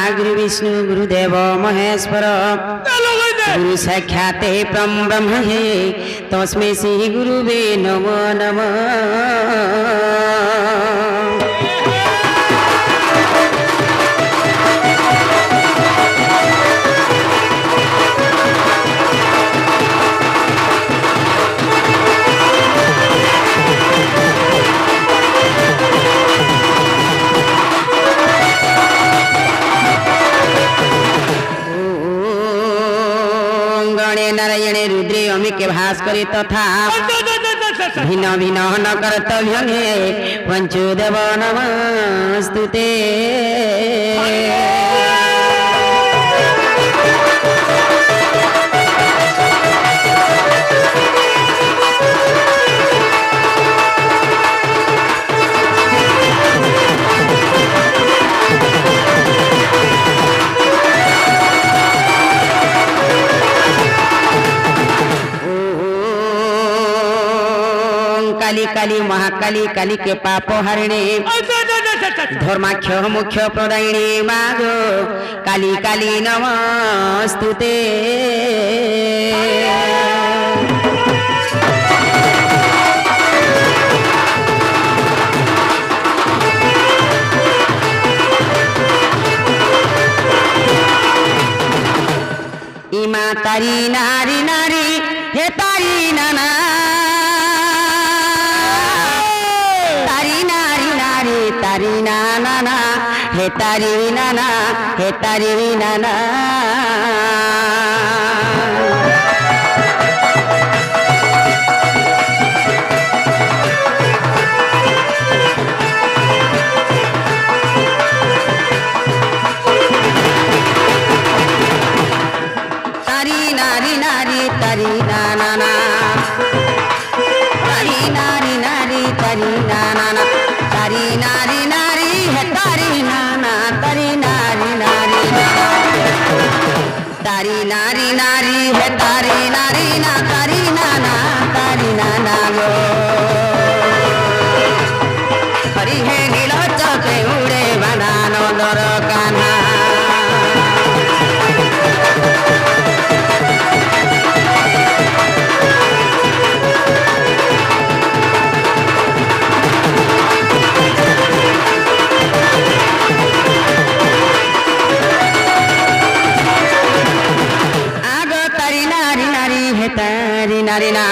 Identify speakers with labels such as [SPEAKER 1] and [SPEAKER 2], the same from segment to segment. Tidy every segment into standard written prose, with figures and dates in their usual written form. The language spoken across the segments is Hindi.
[SPEAKER 1] गुरु विष्णु गुरुदेव महेश्वर गुरु साक्षात् परं ब्रह्म तस्मै श्री गुरुवे नमो नमः। नारायणे रुद्रे अमिके भास्करे तथा भिन्न भिन्न न कर्तव्य पंचोदेव नमस्तुते। काली काली महाकाली काली के पाप हरिणी धर्माख्य मुख्य प्रदायिनी मागो काली काली नमस्तुते। इमा तारी नारी नारी हे तारी नाना तारी नाना हे तारी नाना हे तारी नाना। तारी नारी नारी तारी नाना तारी नारी नारी तारी नाना तारी नारी नारी है तारी नाना तारी नारी नारी तारी नारी नारी है तारी नारी ना तारी नाना गो हरि है नीलो चके उड़े बनानो दर कान्हा। तारी नारी ना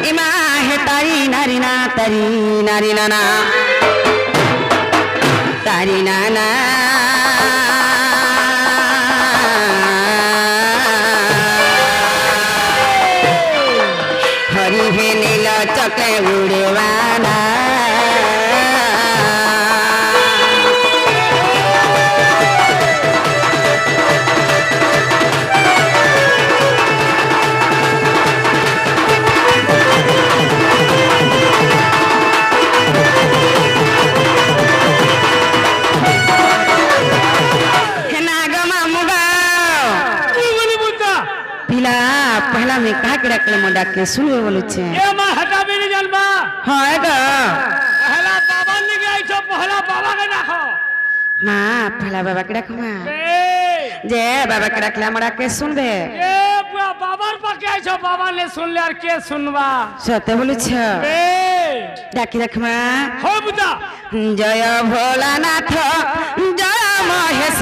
[SPEAKER 1] इमा है तारी नारी ना तारी नारी नाना तारी नाना हरि है नीला चके उड़ेवाना। पहला में कहा के रखले मोडा के सुनो बोलु छे
[SPEAKER 2] ए मां हटाबे नहीं जानबा।
[SPEAKER 1] हां एगा
[SPEAKER 2] पहला बाबा ने गई छो पहला बाबा के राखो
[SPEAKER 1] मां पहला बाबा के राखो मां जे बाबा के रखले मोडा के सुन दे
[SPEAKER 2] ए पूरा बाबार पर के छो बाबा ने सुन ले और के सुनबा
[SPEAKER 1] सते बोलु छे
[SPEAKER 2] ए
[SPEAKER 1] डाकी रख मां
[SPEAKER 2] हो बुदा
[SPEAKER 1] जय भोलानाथ जय महेश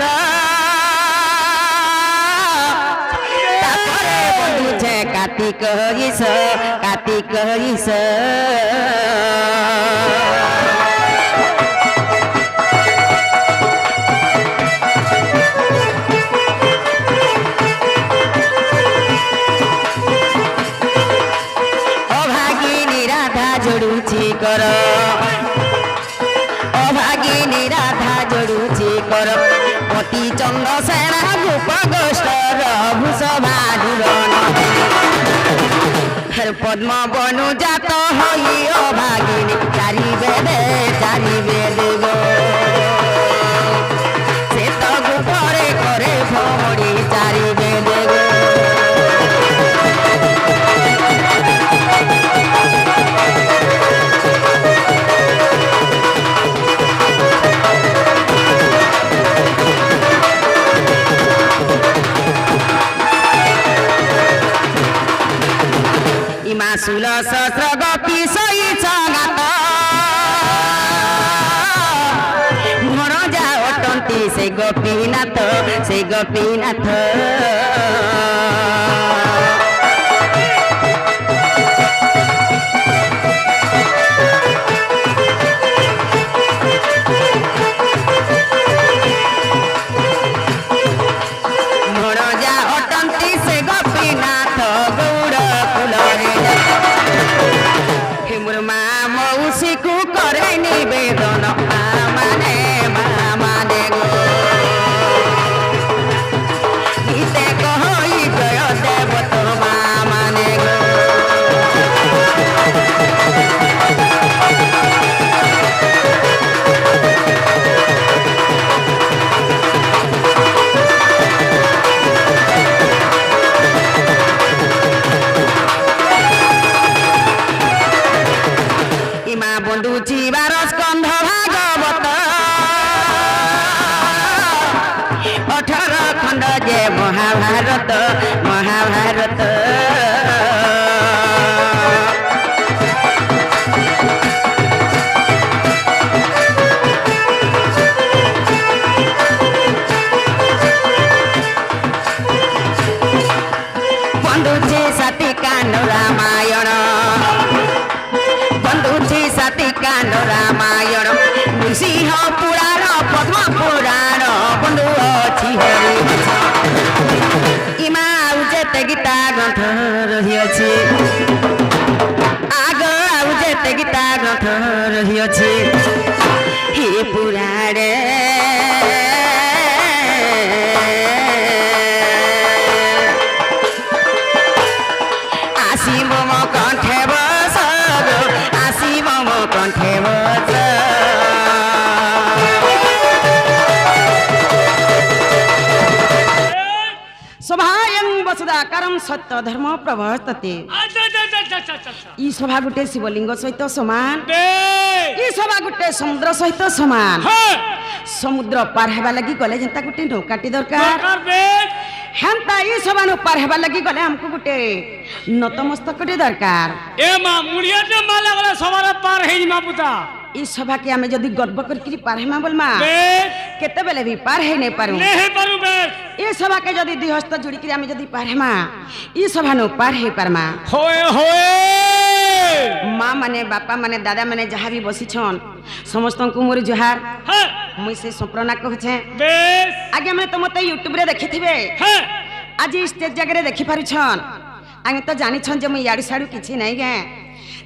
[SPEAKER 1] कार्तिक ईश कार्तिक ईश अभागिनी राधा जोड़ुची कर अभागिनी राधा जोड़ुची कर पति चंद्र सेना गोप गोष्ठ भूषभा पद्म बनु जात हई अभागिनी चारि वेद गो से तो गोपरे करे भमड़ी चारि वेद गो। ষোল সহস্র গোপী সহিত গাত ভণজা অটন্তি সেই গোপীনাথ সেই গোপীনাথ ভণজা অটন্তি সেই গোপীনাথ গৌড় কুলরে হিমুর মা মৌসিকু করে নিবেদন মানে মানে গো গীতে কহই জয় দেবত মানে গো ইমা বন্ধু জীবার স্কন্ধ ভাগবত 18 খণ্ড যে মহাভারত মহাভারত বন্ধুছি সাথী কাণ্ড রামায়ণ বন্ধুছি সাথী কাণ্ড রামায়ণ নৃসিংহ পুরাণ পদ্ম পুরাণ বন্ধু ଅଛି হরি ইমা ଆଉ ଯେତେ ଗୀତା ଗ୍ରନ୍ଥ ରହିଅଛି ଆଗ ଆଉ ଯେତେ ଗୀତା ଗ୍ରନ୍ଥ ରହିଅଛି হে ପୁରାଣେ আসিব মো কণ্ঠে বস গো আসিব মো কণ্ঠে বস সভায়ং বসুদাকারম সত্য ধর্ম প্রবর্ততে ই সভা গোটে শিবলিঙ্গ সহিত সমান ই সভা গোটে সমুদ্র সহিত সমান সমুদ্র পার হেবা লাগি গলে যেন্তা গোটে নৌকাটি দরকার হেন্তা ই সভা নু পার হেবা লাগি গলে আমকু গোটে নতমস্তকটি দরকার
[SPEAKER 2] এ মা মুড়িয়াতে মালা গলা সবার পার হেই মা পুতা
[SPEAKER 1] ই সভা কে আমি যদি গর্ব করি পার হেমা বলমা কেতে বেলে भी पार है नहीं पारू
[SPEAKER 2] नहीं पारू बेस
[SPEAKER 1] ये सभा के जदी दुई हस्त जोड़ी के आमे जदी पार हेमा ई सभा नु पार है पारमा
[SPEAKER 2] होए होए
[SPEAKER 1] माँ माने बापा माने दादा माने जहाँ भी बसी छन समस्त को मोर जुहार
[SPEAKER 2] हां
[SPEAKER 1] मुई से संप्रना कहूछे
[SPEAKER 2] बेस
[SPEAKER 1] आगे मैं तो मते यूट्यूब रे देखि थिबे
[SPEAKER 2] हां
[SPEAKER 1] आज स्टेज जगह रे देखि पारि छन आगे तो जानि छन जे मुई याडू साडू किछि नहीं गे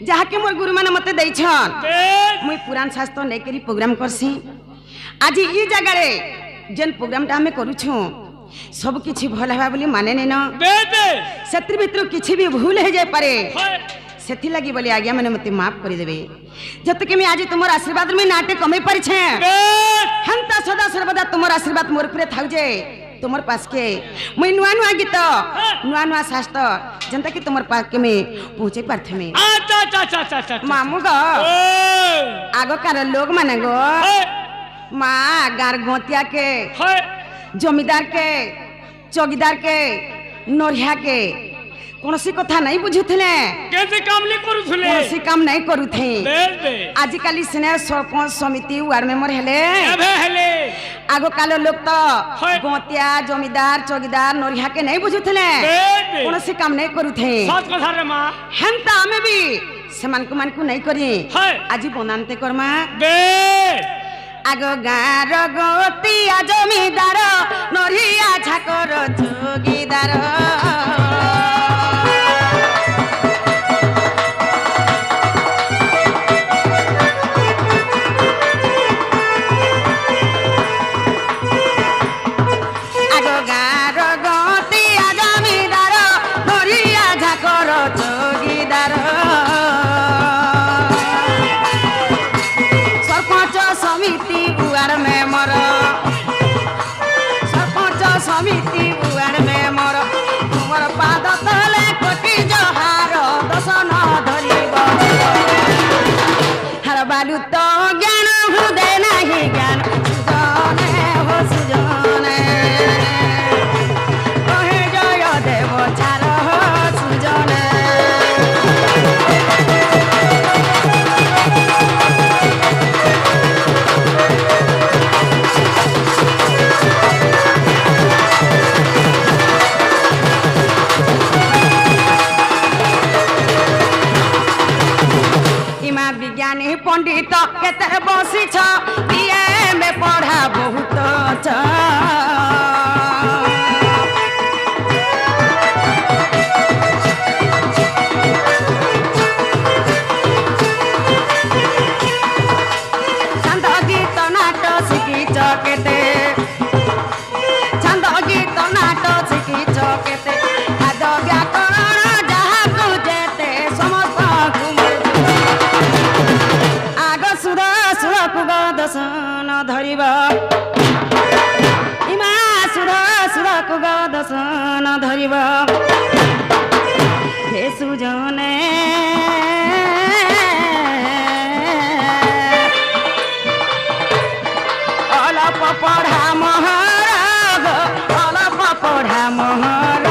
[SPEAKER 1] जहाँ के मोर गुरु माने मते देइ छन
[SPEAKER 2] बेस
[SPEAKER 1] मुई पुराण शास्त्र नै करी प्रोग्राम करसी आज ई जगह रे जेन प्रोग्राम टा हमें करू छु सब किछि भल हेबा बोली माने नै न
[SPEAKER 2] बेबे
[SPEAKER 1] सत्र भितर किछि भी भूल हे जाय पारे
[SPEAKER 2] होए
[SPEAKER 1] सेथि लागि बोली आज्ञा माने मते माफ करि देबे जत के मैं आज तुमर आशीर्वाद में नाटे कमे पारि छे
[SPEAKER 2] बेस
[SPEAKER 1] हंता सदा सर्वदा तुमर आशीर्वाद मोर उपरे थाउ जे तुमर पास के मैं नुआ नुआ गीत नुआ नुआ शास्त्र जनता कि तुमर पास के में पहुंचे पारथे में
[SPEAKER 2] अच्छा अच्छा अच्छा अच्छा अच्छा
[SPEAKER 1] मामू गो
[SPEAKER 2] ओए
[SPEAKER 1] आगो कार लोग माने गो
[SPEAKER 2] होए
[SPEAKER 1] माँ गार गोतिया के
[SPEAKER 2] होए
[SPEAKER 1] जमीदार के चौकीदार के नरिया के कौन सी कथा नहीं बुझुथिले
[SPEAKER 2] कैसे काम नहीं करू थले
[SPEAKER 1] कौन सी काम नहीं करूथे
[SPEAKER 2] बेबे
[SPEAKER 1] आजिकाली सिने सरपंच समिति वार्ड मेंबर हेले
[SPEAKER 2] अबे हेले
[SPEAKER 1] आगो कालो लोग तो
[SPEAKER 2] होय।
[SPEAKER 1] गोतिया जमीदार चौकीदार नरिया के नहीं बुझुथिले
[SPEAKER 2] बेबे
[SPEAKER 1] कौन सी काम नहीं करूथे
[SPEAKER 2] सच कथा रे मां
[SPEAKER 1] हेंता हमें भी समान को नहीं करी
[SPEAKER 2] होय।
[SPEAKER 1] आज बनानते करमा
[SPEAKER 2] बे
[SPEAKER 1] आगो गार गोतिया जमीदार नरिया झाकर चौकीदार आगो गार गोतिया जमीदार नरिया झाकर चौकीदार सरपंच समिति उआर में मर ସଚ ଛାନ୍ଦ ଗୀତ ନାଟ ଶିଖିଛ କେତେ ଛାନ୍ଦ ଗୀତ ନାଟ ଶିଖିଛ କେତେ ଆଦ ବ୍ୟାକରଣ ଯାହାକୁ ଯେତେ ସମସ୍ତଙ୍କୁ ଆଗ ସୁର ସୁରକୁ ଗଦସନ ଧରିବ ଇମା ସୁର ସୁରକୁ ଗଦସନ ଧରିବ ହେ ସୁଜନେ ଅଳପ ପଢ଼ା ମହର ଅଳପ ପଢ଼ା ମହର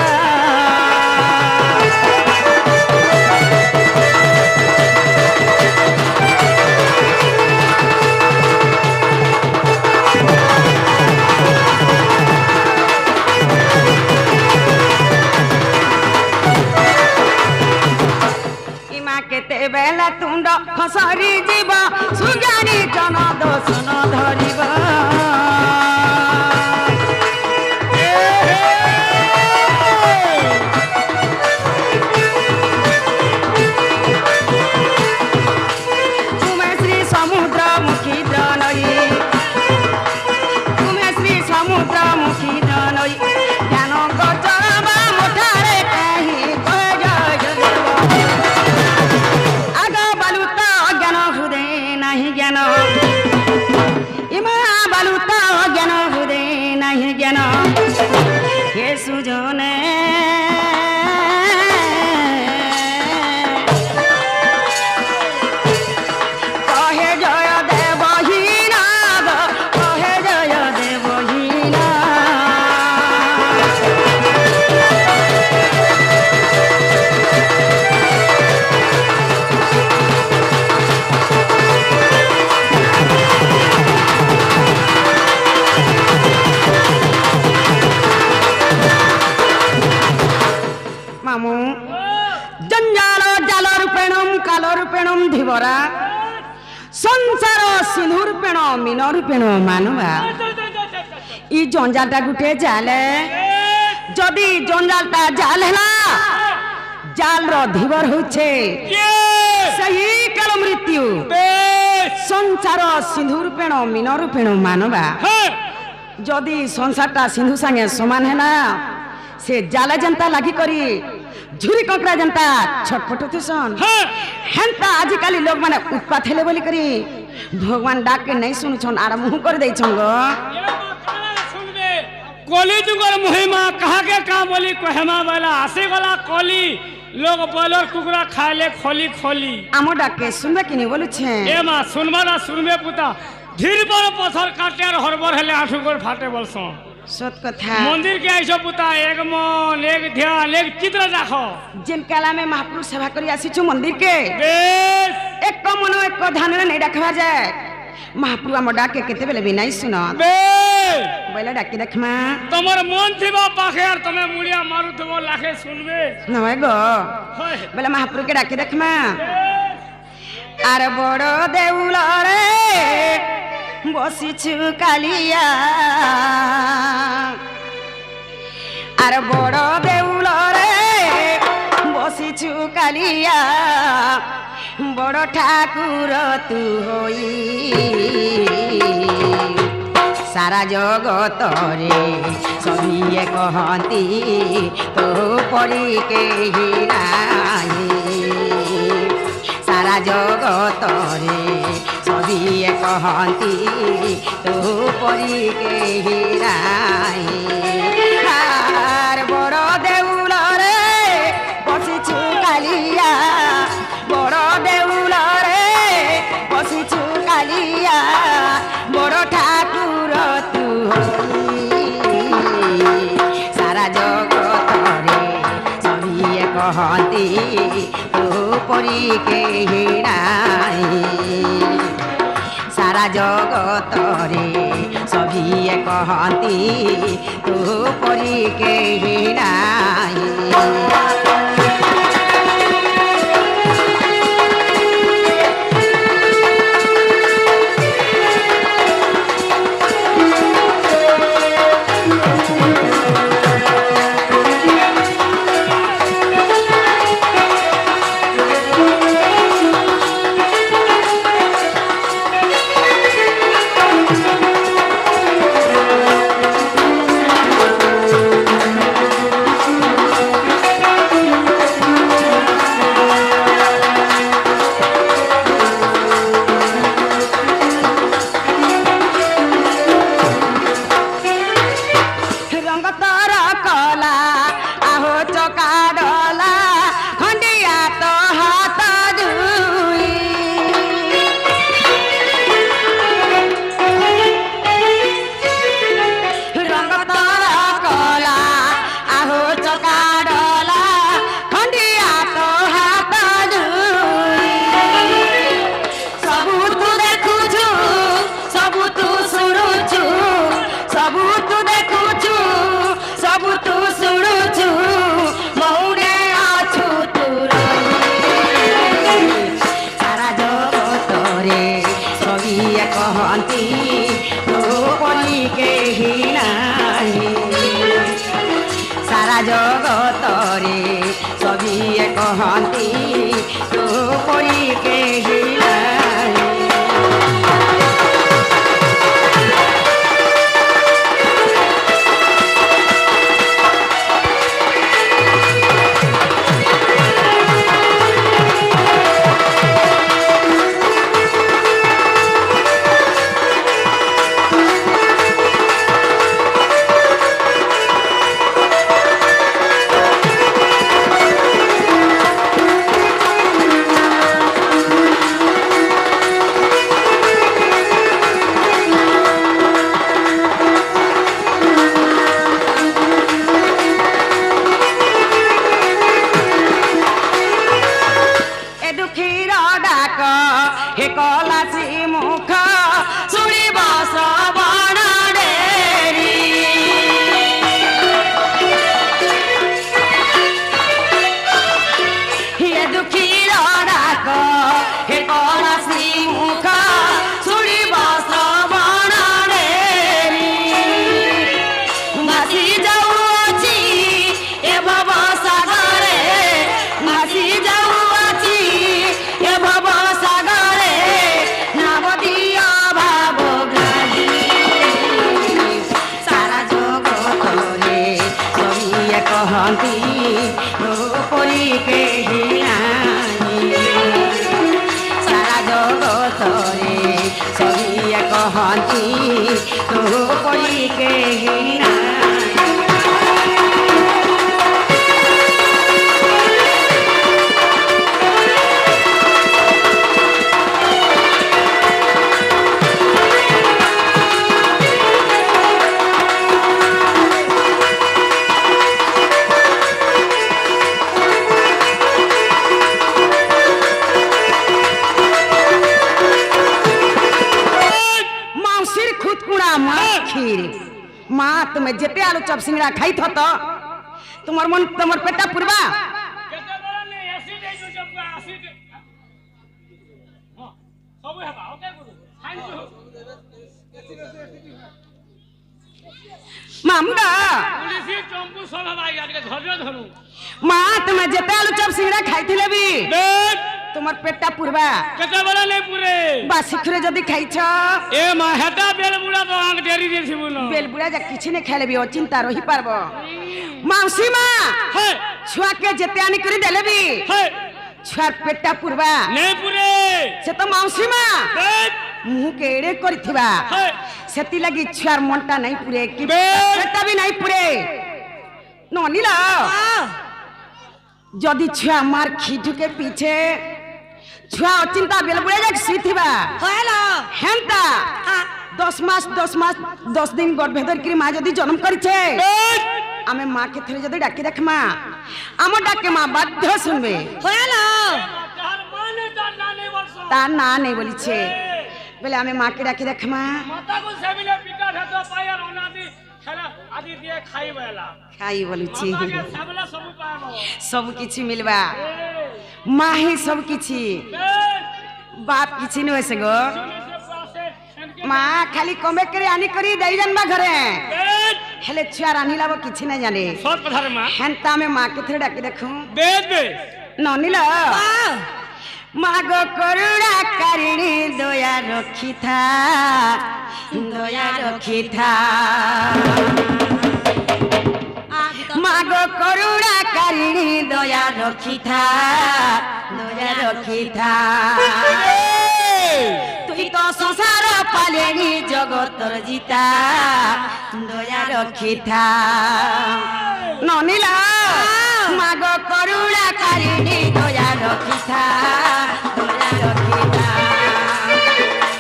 [SPEAKER 1] କେତେବେଳେ ତୁଣ୍ଡ ଖସରି ଯିବ ସୁଜାନି ଜନ ଦୋଷନ ଧରିବ ତୁମେ ଶ୍ରୀ ସମୁଦ୍ର ମୁଖୀ ଜନଇ ତୁମେ ଶ୍ରୀ ସମୁଦ୍ର ମୁଖୀ ଜନଇ ଜ୍ଞାନ ଗଜର ବା ମୁଠାରେ କାହିଁ জ্ঞান ইমা বালুত জ্ঞান হৃদয় নাহি জ্ঞান হে সুজনে কহে জয় দেবহীন কহে জয় দেবহীন মামু জঞ্জাল জাল রূপেণম কাল রূপেণম ধীবরা সংসার সিন্ধু রূপেণ মীন রূপেণ মানুবা ই জঞ্জালটা গুটে জালে যদি জঞ্জালটা জাল হেলা জালর ধীবর হচ্ছে সেই কাল মৃত্যু সংসার সিন্ধু রূপেণ মীন রূপেণ মানুবা যদি সংসারটা সিন্ধু সাঙ্গে সমান হেলা से जाला जनता लागी करी झुरी ककड़ा जनता छटपट थुसन हेंता आजिकाली लोग माने उत्पात हेले बोली करी भगवान डाक के नहीं सुनछन आर मुंह कर देइ छंग
[SPEAKER 2] सुनबे कली जुगर महिमा कहा के का बोली कहमा वाला आसे वाला कली लोग बलर कुकुरा खाले खोली खोली
[SPEAKER 1] आमो डाक के सुनबे कि नहीं बोलु छे
[SPEAKER 2] ए मा सुनबा ना सुनबे पुता धीर पर पत्थर काटे और हरबर हेले आठुगर फाटे बोलसो
[SPEAKER 1] सत कथा
[SPEAKER 2] मंदिर के आइसो पुता एक मन एक ध्यान एक चित्र राखो
[SPEAKER 1] जिन काला में महापुरुष सेवा करी आसी छु मंदिर के
[SPEAKER 2] बेस
[SPEAKER 1] एक को मन एक को ध्यान नहीं रखवा जाए महापुरुष हम डाक के केते बेले भी नहीं सुनो
[SPEAKER 2] बेस
[SPEAKER 1] बोले डाक के देखमा
[SPEAKER 2] तमर मन थिबा पाखे और तमे मुड़िया मारु थबो लाखे सुनबे
[SPEAKER 1] नय गो
[SPEAKER 2] होय
[SPEAKER 1] बोले महापुरुष के डाक के देखमा आर बड़ देउल रे বসিছু কালিয়া আর বড় দেউল রে বসিছু কালিয়া বড় ঠাকুর তু হই সারা জগতরে সবিয়ে কহন্তি তো পড়ি কেহি নাই সারা জগতরে সবিয়ে কহন্তি তো পরি কেহি নাই আর বড় দেউল রে বসিছু কালিয়া বড় দেউল রে বসিছু কালিয়া বড় ঠাকুর তু সারা জগতরে সবিয়ে কহন্তি তো পরি কেহি নাই সারা জগতরে সবিয়ে কহন্তি তো পরি কেহি নাই জগতরে সবিয়ে কহন্তি তো পরি কেহি নাই। হে কলাসি মুখ শুনিব শ্রবণ ডেরি। হে দুঃখীর ডাক হে কলাসি মুখ শুনিব শ্রবণ ডেরি। ভাসি যাউছি এ ভব সাগরে, ভাসি যাউছি এ ভব সাগরে, নাবদিয়া ভাব গ্রাহী। সারা জগতরে সবিয়ে কহন্তি পরি কেহি নাই। সারা জগতরে সবিয়ে কহন্তি পরি কেহি নাই। মা তুমি যেতে আলু চপ সিংড়া খাই থত তোমার মন তোমার পেটা পুরবা। মামুদা মা তুমি যেতে আলু চপ সিংড়া খাইছিলে বি তোমার পেটটা পুরবা
[SPEAKER 2] কেতবেলা নেই পুরে
[SPEAKER 1] বা শিখরে যদি খাইছ
[SPEAKER 2] এ মা হেটা বেল বুড়া তো আঙ্ক ডেরি দিছি বলো
[SPEAKER 1] বেল বুড়া যা কিছু নে খাইলে বি অচিন্তা রহি পারব। মাউসী মা
[SPEAKER 2] হে
[SPEAKER 1] ছুয়াকে যেতে আনি করে দেলে বি
[SPEAKER 2] হে
[SPEAKER 1] ছুয়ার পেটটা পুরবা
[SPEAKER 2] নেই পুরে
[SPEAKER 1] সে তো মাউসী মা
[SPEAKER 2] বেট
[SPEAKER 1] মুহ কে এড়ে করিথিবা
[SPEAKER 2] হে
[SPEAKER 1] সেতি লাগি ছুয়ার মনটা নাই পুরে কি
[SPEAKER 2] বেট
[SPEAKER 1] পেটটা বি নাই পুরে ননিলা। যদি ছুয়া মার খিটুকে পিছে ছুয়া অচিন্তা বেল বুড়ে যাক শুইথিবা
[SPEAKER 3] হ্যালো
[SPEAKER 1] হেনতা 10 মাস 10 দিন গর্ভে ধরকি মা যদি জন্ম করিছে
[SPEAKER 2] বেট
[SPEAKER 1] আমি মাকে থরে যদি ডাকি দেখমা আমার ডাকে মা বাধ্য শুনবে।
[SPEAKER 3] হ্যালো
[SPEAKER 2] তার মানে তার নানি বলছো
[SPEAKER 1] তার না নেই বলিছে বলে আমি মাকে ডাকি দেখমা
[SPEAKER 2] মাতা কো সেবিলে পিতা ঢাতো পায়ার অনাদি খেলা আদি দিয়ে খাইবেলা
[SPEAKER 1] খাই বলিছি
[SPEAKER 2] মাকে সাবলা সব পাবো
[SPEAKER 1] সব কিছু মিলবা মা হি সব কিছু
[SPEAKER 2] বেট
[SPEAKER 1] বাপ কিছু নইছে গো।
[SPEAKER 2] শুনে সে পাশে এনকে
[SPEAKER 1] মা খালি কমে করে আনি করি দেই জানবা ঘরে
[SPEAKER 2] বেট
[SPEAKER 1] হেলে ছুয়া রানি লাভ কিছু না জানে
[SPEAKER 2] সব কথা রে মা
[SPEAKER 1] হেনতা আমি মাকে থরে ডাকি দেখুন
[SPEAKER 2] বেট বেট
[SPEAKER 1] ননিল মাগ করুণা কারিণী দয়া রক্ষিথা দয়া রক্ষিথা মাগ করুণা কারিণী দয়া রক্ষিথা দয়া রক্ষিথা। তুই তো সংসার পালেনি জগতর জিতা দয়া রক্ষিথা। ননিলা মাগ করুণা কারিণী দয়া রক্ষিথা দয়া রক্ষিথা।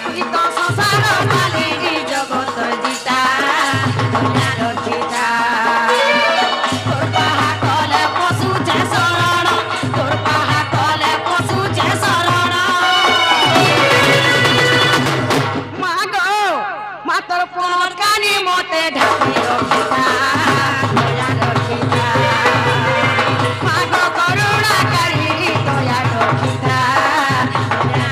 [SPEAKER 1] তুই তো সংসার পালেনি জগতর জিতা দয়া রক্ষিথা। তোর পাহা কলে পশু যে শরণ, তোর পাহা কলে পশু যে শরণ। মা গো মা তোর পর কানি মতে ঢাকি রক্ষিতা দয়া রক্ষিতা। মা গো করুণা কারিণী দয়া রক্ষিতা দয়া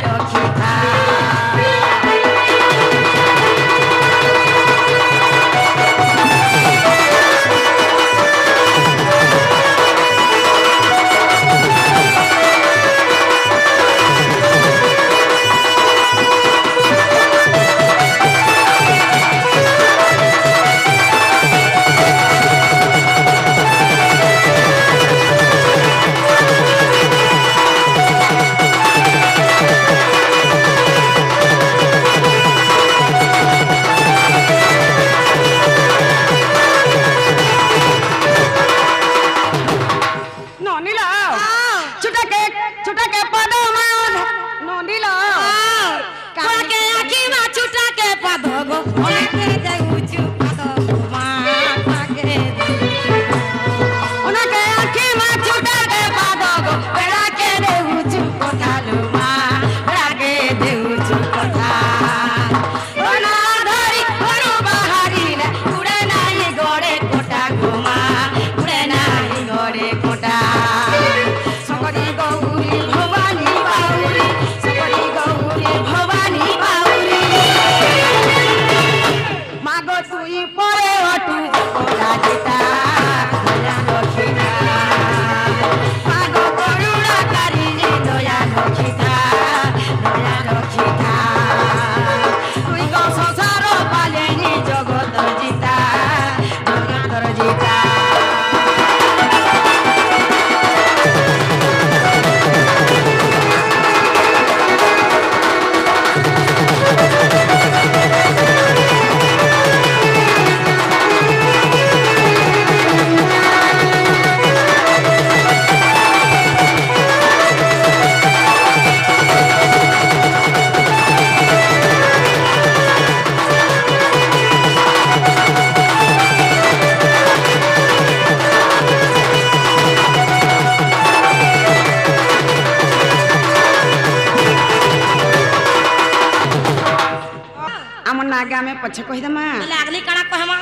[SPEAKER 1] पछे कहि दमा
[SPEAKER 3] बोले अगली कणा कहमा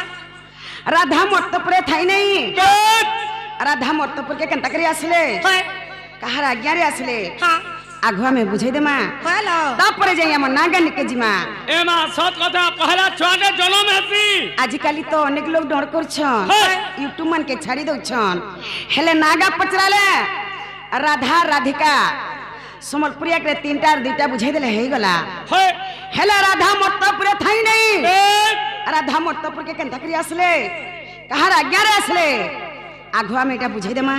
[SPEAKER 1] राधा मर्तपुरे थाई नहीं राधा मर्तपुर के केनता करी आसले
[SPEAKER 3] होय
[SPEAKER 1] कहार आज्ञा रे आसले
[SPEAKER 3] हां
[SPEAKER 1] आगुआ में बुझाई देमा
[SPEAKER 3] हेलो
[SPEAKER 1] तापरे जाई हम नागन के जिमा
[SPEAKER 2] ए मां सत कथा पहला छुआटे जन्म हेसी
[SPEAKER 1] आजिकाली तो अनेक लोग डर करछन यूट्यूब मन के छाड़ी दउछन हेले नागा पचराले राधा राधिका समलपुरिया के तीनटा दुईटा बुझाई देले हेई गला हेले राधा मर्तपुरे थाई नहीं राधा मर्तपुर के केनता करी आसले कहार आज्ञा रे आसले आगुआ में एटा बुझाई देमा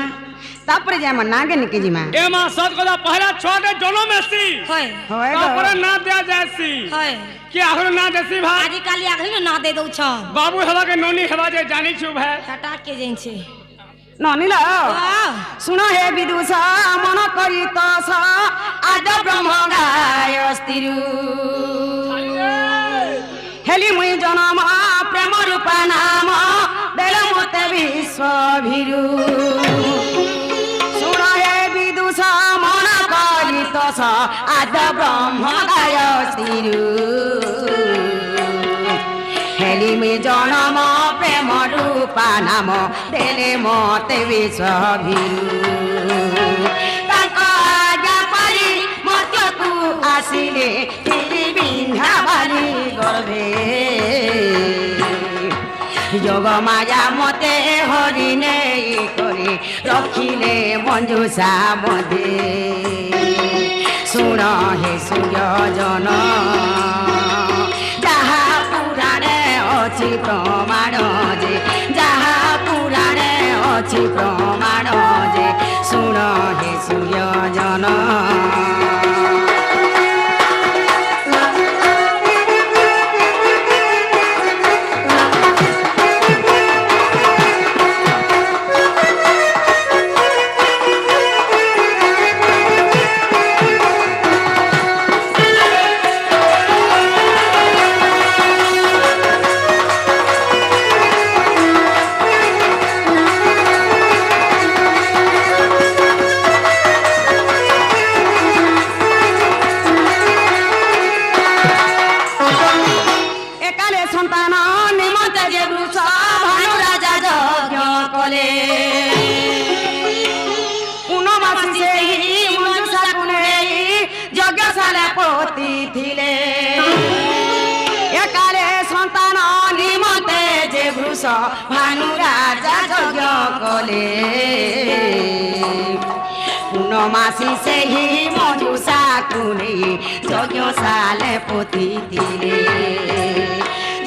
[SPEAKER 1] तापरे जाय मन नागन के जिमा
[SPEAKER 2] ए मां सत कथा पहला छुआटे जन्म हेसी
[SPEAKER 3] होय
[SPEAKER 1] होय
[SPEAKER 2] तापरे ना दिया जायसी
[SPEAKER 3] होय
[SPEAKER 2] कि आखिर ना देसी भाई
[SPEAKER 3] आजिकाली अगली ना दे दउ छ
[SPEAKER 2] बाबू हवा के नोनी हवा जे जानी छु भाई
[SPEAKER 3] हटा के जइन छे
[SPEAKER 1] ननी ल सुनो हे विदुषा मन करी तस आज ब्रह्म गाय अस्तिरु हेली मुई जनम प्रेम रूपा नाम देल मते विश्व भिरु सुनो हे विदुषा मन करी तस आज ब्रह्म गाय अस्तिरु हेली मुई जनम प्रेम रूपा नाम देले मते विश्व भिरु आसिले तेरी बिंधावाली गर्भे जोग माया मते हरिणे करे रखिले मंजुषा मधे सुन हे सूर्यजन जहा पुराणे अछि प्रमाण जे जहा पुराणे अछि प्रमाण जे सुन हे सूर्यजन भानु राजा यज्ञ कले पूर्णमासी से ही मंजुषा कुने यज्ञशाले पोती दिले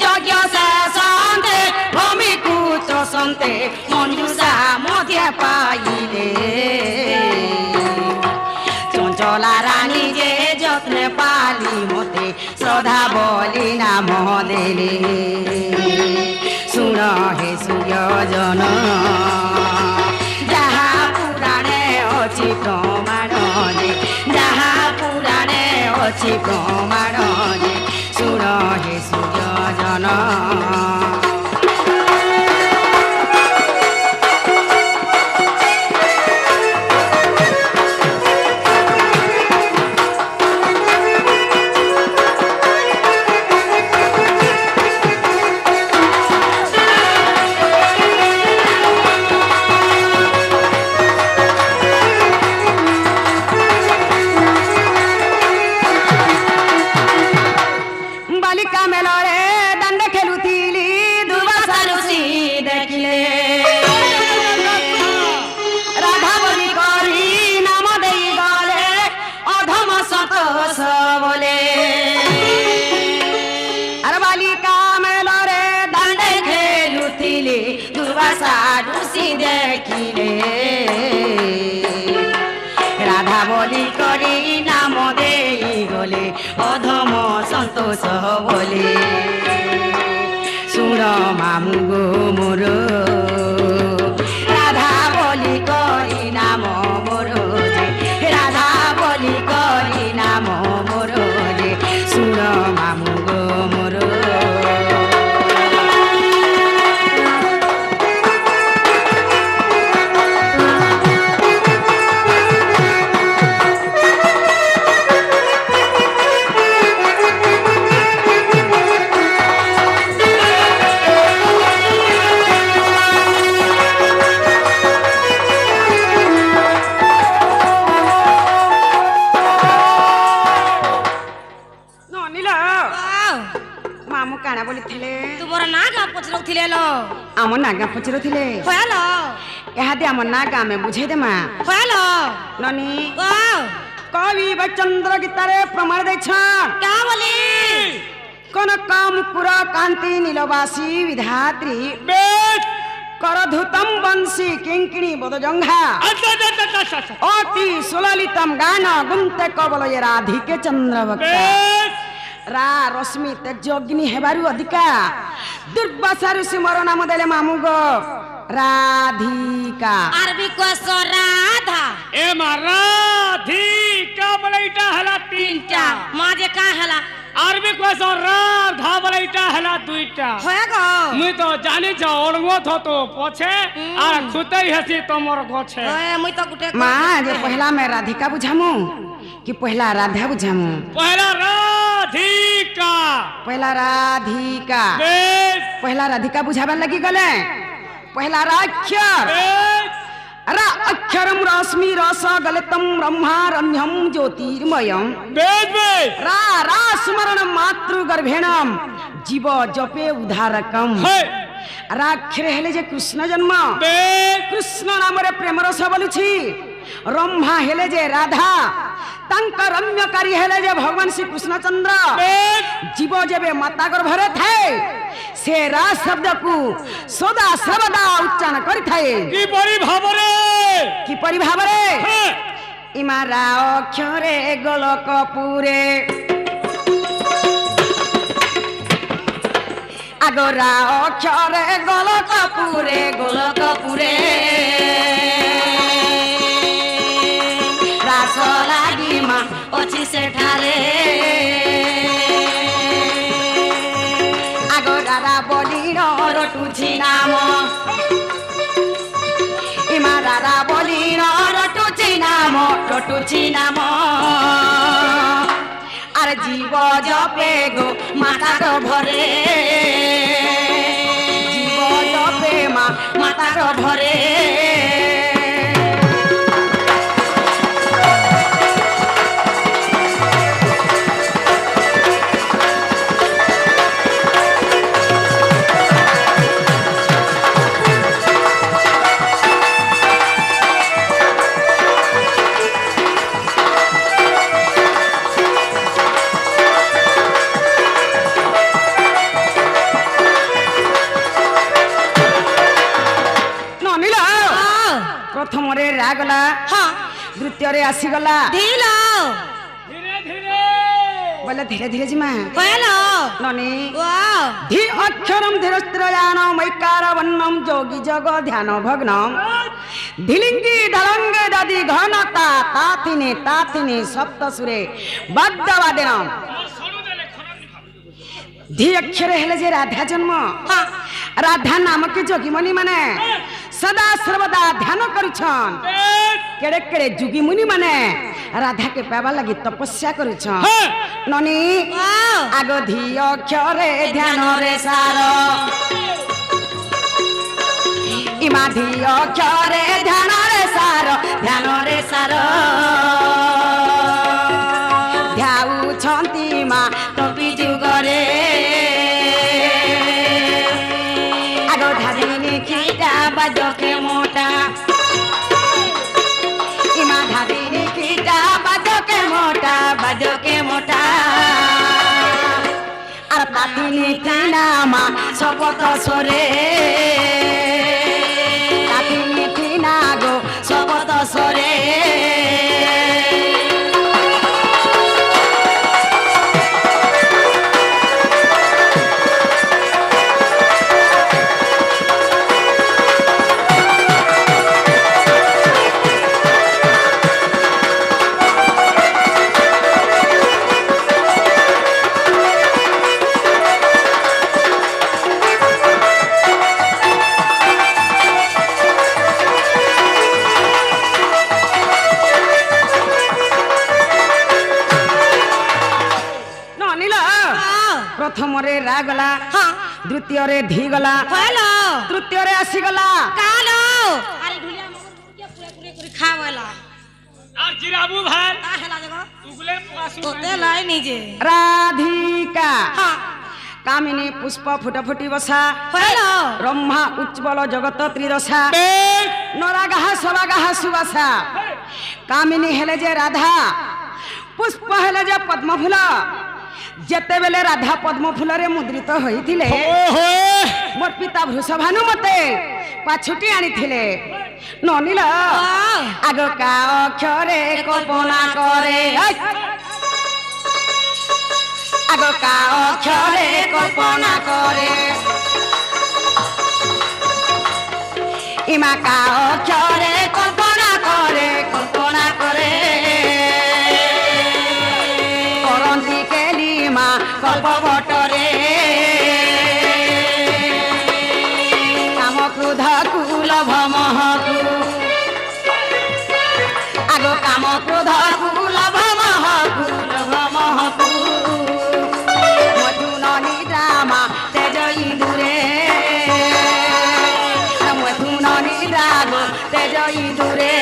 [SPEAKER 1] यज्ञ से संते भूमि कुच संते मंजुषा मध्य पाइले चंचला रानी जे যত্নে পালি মতে শ্রদ্ধা বলি নাম দেলে শুন হে সূর্যজন যাহা পুরাণে অছি প্রমাণ যে যাহা পুরাণে অছি প্রমাণ যে শুন হে সূর্যজন রাধা বলি করি নাম দেই গলে অধম সন্তোষ বলে সুর মামু গো মোর রাধা বলি করি নাম মোর যে রাধা বলি করি নাম মোর যে সুর মামু গো মোর नागा पचरुथिले
[SPEAKER 3] होयाल
[SPEAKER 1] एहादे आम नागा में बुझे देमा
[SPEAKER 3] होयाल
[SPEAKER 1] ननी
[SPEAKER 3] ओ
[SPEAKER 1] कवि बचंद्र गीतारे प्रमाण दै छन
[SPEAKER 3] क्या बोली
[SPEAKER 1] कनका मुकुर कांति नीलवासी विधात्री
[SPEAKER 2] बेस
[SPEAKER 1] करधुतम वंशी किंकिणी बदजंघा
[SPEAKER 2] अच्छा अच्छा अच्छा अच्छा अच्छा
[SPEAKER 1] अति सुललितम गान गुंते कबल ये राधिके चंद्रवक्ता
[SPEAKER 2] बेस
[SPEAKER 1] रा रश्मि तेजोग्नि हेबारु अधिका दुर्वासा ऋषि मोर नाम देले मामुगो राधिका
[SPEAKER 3] अरबी को सो राधा
[SPEAKER 2] ए राधिका बलैटा हला तीनटा
[SPEAKER 3] माजे का हला
[SPEAKER 2] अरबी को सो राधा बलैटा हला दुईटा
[SPEAKER 3] होयागो
[SPEAKER 2] मुई तो जानी छ ओळगो थतो पछे आ खुतई हसी तमर गछे
[SPEAKER 3] ओए मुई तो गुटे
[SPEAKER 1] माँ जे पहला मैं राधिका बुझामू कि पहला राधा बुझामू
[SPEAKER 2] पहला राधिका
[SPEAKER 1] पहला राधिका
[SPEAKER 2] बेस
[SPEAKER 1] पहला राधिका बुझावे लगी गले पहला राक्षर
[SPEAKER 2] बेस
[SPEAKER 1] रा अक्षरम रश्मि रस गलितम ब्रह्मारण्यम ज्योतिर्मयम
[SPEAKER 2] बेस बेस
[SPEAKER 1] रा रा स्मरण मातृ गर्भेणम जीव जपे उद्धारकम
[SPEAKER 2] हे
[SPEAKER 1] राक्षर हेले जे कृष्ण जन्म
[SPEAKER 2] बेस
[SPEAKER 1] कृष्ण नामरे प्रेम रस बोलुछि रंभा हेले जे राधा तांका रम्यकारी हेले जे भगवान श्री कृष्णचंद्र
[SPEAKER 2] बेस
[SPEAKER 1] जीव जेबे माता गर्भरे थाए से रा शब्द को सदा सर्वदा उच्चारण करि थाए
[SPEAKER 2] की
[SPEAKER 1] कि
[SPEAKER 2] परि भाबरे
[SPEAKER 1] परिभावरे
[SPEAKER 2] हे
[SPEAKER 1] इमा रा अक्षरे गोलक पुरे आगोरा अक्षरे गोलक पुरे रास लागि मा
[SPEAKER 3] अछि सेठारे
[SPEAKER 1] आगोरा रा बलिर रटुछि नाम इमा रा बलिर रटुछि नाम आर जीव जपे गो माता गर्भरे जीव जपे माता गर्भरे प्रथम रे रागला
[SPEAKER 3] हाँ
[SPEAKER 1] द्वितीय रे आसीगला
[SPEAKER 3] ढीलो
[SPEAKER 2] धीरे धीरे
[SPEAKER 1] बोले धीरे धीरे जिमा
[SPEAKER 3] होयाल
[SPEAKER 1] ननी
[SPEAKER 3] वाह
[SPEAKER 1] धी अक्षरम धीरस्त्रयान मैकार वन्नम जोगी जग ध्यान भग्नम धिलिंगी धलंगे ददि घनता तातिने सप्तसुरे बद्धवादिनम धी अक्षर हेले जे राधा जन्म
[SPEAKER 3] हाँ
[SPEAKER 1] राधा नामक जोगी मुनि माने सदा सर्वदा ध्यान करुछन
[SPEAKER 2] बेस
[SPEAKER 1] केड़े केड़े जोगी मुनि माने राधा के पावा लगी तपस्या करुछन ननी
[SPEAKER 3] वाह
[SPEAKER 1] आग धी अक्षरे ध्यान रे सार इमा धी अक्षरे ध्यान रे सार ध्याउ छंती मा टपी जुगरे आगो धादिनी खीटा बाजके मोटा इमा धादिनी खीटा बाजके मोटा আর তাতিনি তিনামা শপথ সরে তাতিনি তিনা গো শপথ সরে प्रथम रे रा गला
[SPEAKER 3] हाँ
[SPEAKER 1] द्वितीय रे धी गला
[SPEAKER 3] होयाल
[SPEAKER 1] तृतीय रे आसी गला
[SPEAKER 3] कालो अरे ढुलिया मगर पूरे पूरे खावेला
[SPEAKER 2] আর জিরাবু ভাই
[SPEAKER 3] ता हेला जगह
[SPEAKER 2] উগলে পাসু
[SPEAKER 3] तोते लाई नीजे
[SPEAKER 1] राधिका
[SPEAKER 3] हाँ
[SPEAKER 1] কামিনী পুষ্প ফুট ফুটি বসা
[SPEAKER 3] হইল
[SPEAKER 1] ব্রহ্মা উজ্জ্বল জগত ত্রিদশা
[SPEAKER 2] বেশ
[SPEAKER 1] নরাগাহা সবাগাহা সুবাসা কামিনী হেলে যে রাধা পুষ্প হেলে যে পদ্মফুল যেতেবেলে রাধা পদ্মফুলরে মুদ্রিত হইଥିଲେ
[SPEAKER 2] ওহো
[SPEAKER 1] মোর পিতা বৃষভানু মতে পাছুটি আনিଥିଲେ ননিল আগকা অক্ষরে কল্পনা করে আগকা অক্ষরে কল্পনা করে ইমাকা অক্ষরে কল্পনা করে করন্তি কেলিমা কল্পবটরে কাম ক্রোধ কুল ভমহকু আগ কাম ক্রোধ কুল ভমহকু মধুন নিদ্রামা তেজ ইঁদুরে মধুন নিদ্রাগ তেজ ইঁদুরে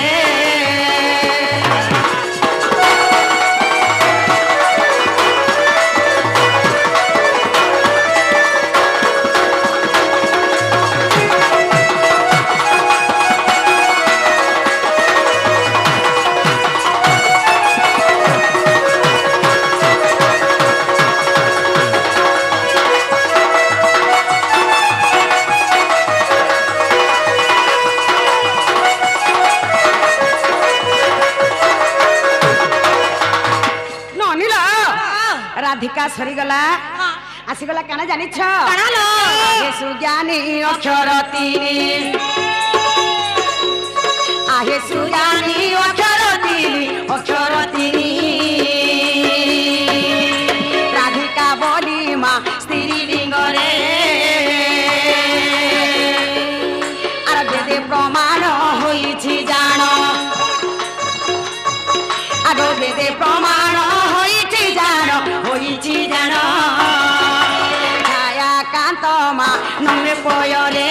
[SPEAKER 1] রাধিকা সরিগলা আসিগলা কেন জানিছ আহেসু জ্ঞানী অক্ষর তিনি আহেসু জ্ঞানী অক্ষর তিনি রাধিকা বলি মা স্ত্রী লিঙ্গরে আর বেদে প্রমাণ হইছি জান আগ বেদে প্রমাণ হইছি জান ছায়া কান্ত মা নমে পয়রে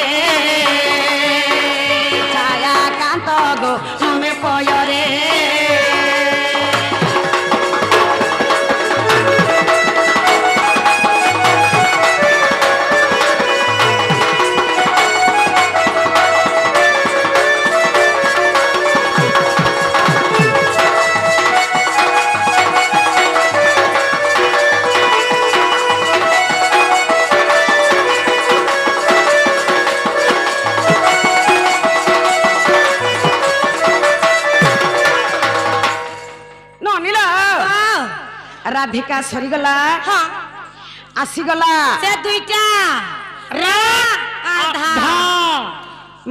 [SPEAKER 1] ছায়া কান্ত গো নমে পয়রে রাধিকা সরিগলা আসিগলা
[SPEAKER 3] সে দুইটা আধা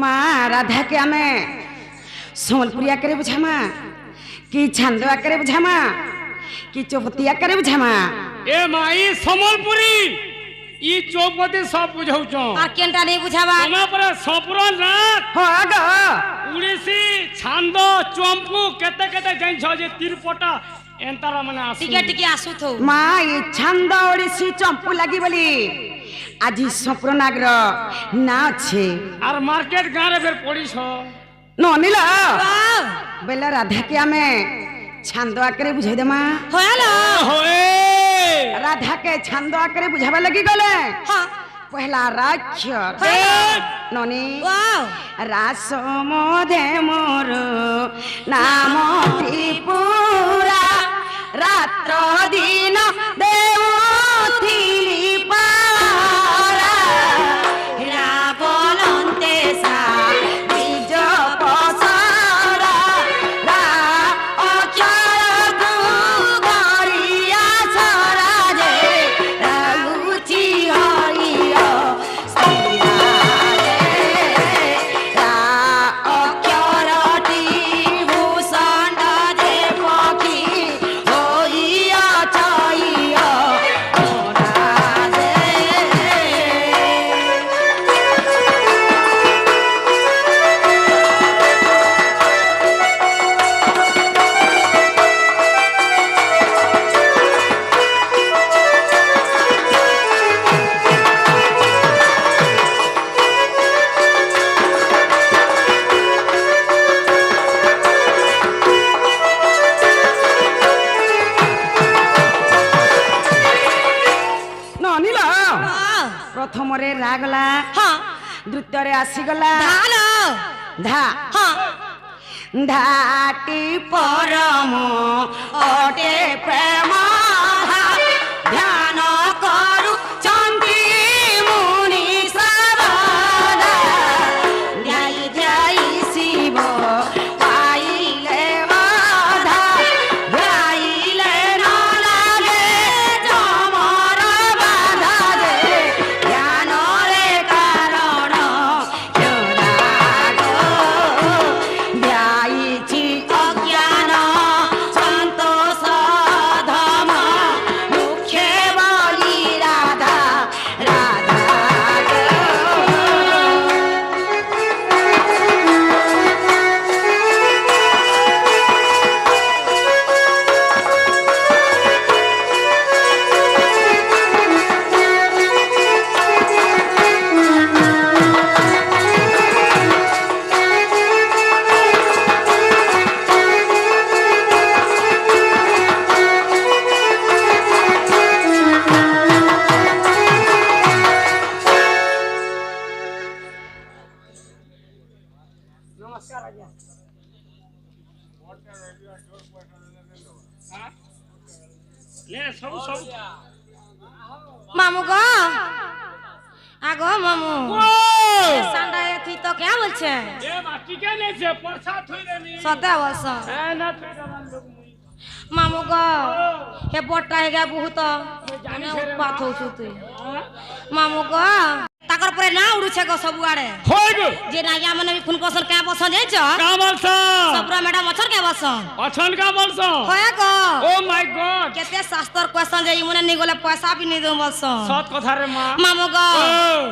[SPEAKER 1] মা রাধাকে আমি সম্বলপুরি আকারে বুঝামা কি ছান্দ আকারে বুঝামা কি চৌপতি আকারে বুঝামা
[SPEAKER 2] এ মাই সম্বলপুরি ই চৌপতি সব বুঝাউছ
[SPEAKER 3] আর কেনটা নেই বুঝাবা
[SPEAKER 2] তোমা পরে সপুরন রাত
[SPEAKER 1] হগ
[SPEAKER 2] উড়িষি ছান্দ চম্পু কেতে কেতে জানিছ যে তিরপটা এন্তারা মানে আসু
[SPEAKER 3] টিকে টিকে আসুথ
[SPEAKER 1] মা ই ছান্দ ওড়িশি চম্পু লাগি বলি আজি সম্প্রনাগর না আছে
[SPEAKER 2] আর মার্কেট গাঁরে ফের পড়িছ
[SPEAKER 1] ননিল বেলা রাধাকে আমি ছান্দ আকারে বুঝাই দেমা
[SPEAKER 3] হইল
[SPEAKER 2] হোয়ে
[SPEAKER 1] রাধাকে ছান্দ আকারে বুঝাবা লাগি গলে পহলা রাক্ষর ননি রাস মধে মোর নাম ত্রিপুরা রাত্র দিন দেউথিলি পারা রাবণন্তে সা বীজ পসারা রা অক্ষর গরিয়া ছড়া যে রাগুচি হরিয় অক্ষরটি ভূষণ যে পক্ষী হইয়া ছইয়া ଗଲା
[SPEAKER 3] ହଁ
[SPEAKER 1] ଦ୍ରୁତରେ ଆସିଗଲା
[SPEAKER 3] ଧାନ
[SPEAKER 1] ଧା
[SPEAKER 3] ହଁ
[SPEAKER 1] ଧାଟି ପରମ ଅଟେ ପ୍ରେମ ଧ୍ୟାନ କରୁ ଚଣ୍ଡୀ ମୁନି ସର୍ବଦା ଧ୍ୟାଇ ଧ୍ୟାଇ ଶିବ ପାଇଲେ ବାଧା ଧ୍ୟାଇଲେ ନ ଲାଗେ ଯମର ବାଧା ଦେ ଧ୍ୟାନରେ କାରଣ ଧ୍ୟାଇଛି ଅଜ୍ଞାନ ସନ୍ତୋଷ ଧମ ମୁଖେ ବୋଲି ରାଧା ରାଧା
[SPEAKER 2] ସବୁ ସବୁ
[SPEAKER 3] मामू गो आगो मामू सांडा थी तो क्या बोल छे
[SPEAKER 2] ये बाटी के नहीं से परसा थई देनी
[SPEAKER 3] सदा बस
[SPEAKER 2] ए ना थई देवान लोग मुई
[SPEAKER 3] मामू गो हे बोटा हे गा बहुत
[SPEAKER 2] जानी
[SPEAKER 3] जाने
[SPEAKER 2] छे रे
[SPEAKER 3] बात
[SPEAKER 2] माँ।
[SPEAKER 3] हो छु तू मामू गो ताकर परे ना उडु छे गो सब आड़े
[SPEAKER 2] होय गो
[SPEAKER 3] जे ना या मने फोन पसर क्या बस जाय छ
[SPEAKER 2] का बोलसा
[SPEAKER 3] सबरा मैडम अछर क्या बस
[SPEAKER 2] अछन का बोलसा
[SPEAKER 3] होय गो
[SPEAKER 2] ओ माय गॉड
[SPEAKER 3] केते शास्त्र क्वेश्चन जे मने नि गोले पैसा भी नि दो बस
[SPEAKER 2] सत कथा रे मां
[SPEAKER 3] मामू गो
[SPEAKER 2] ओ।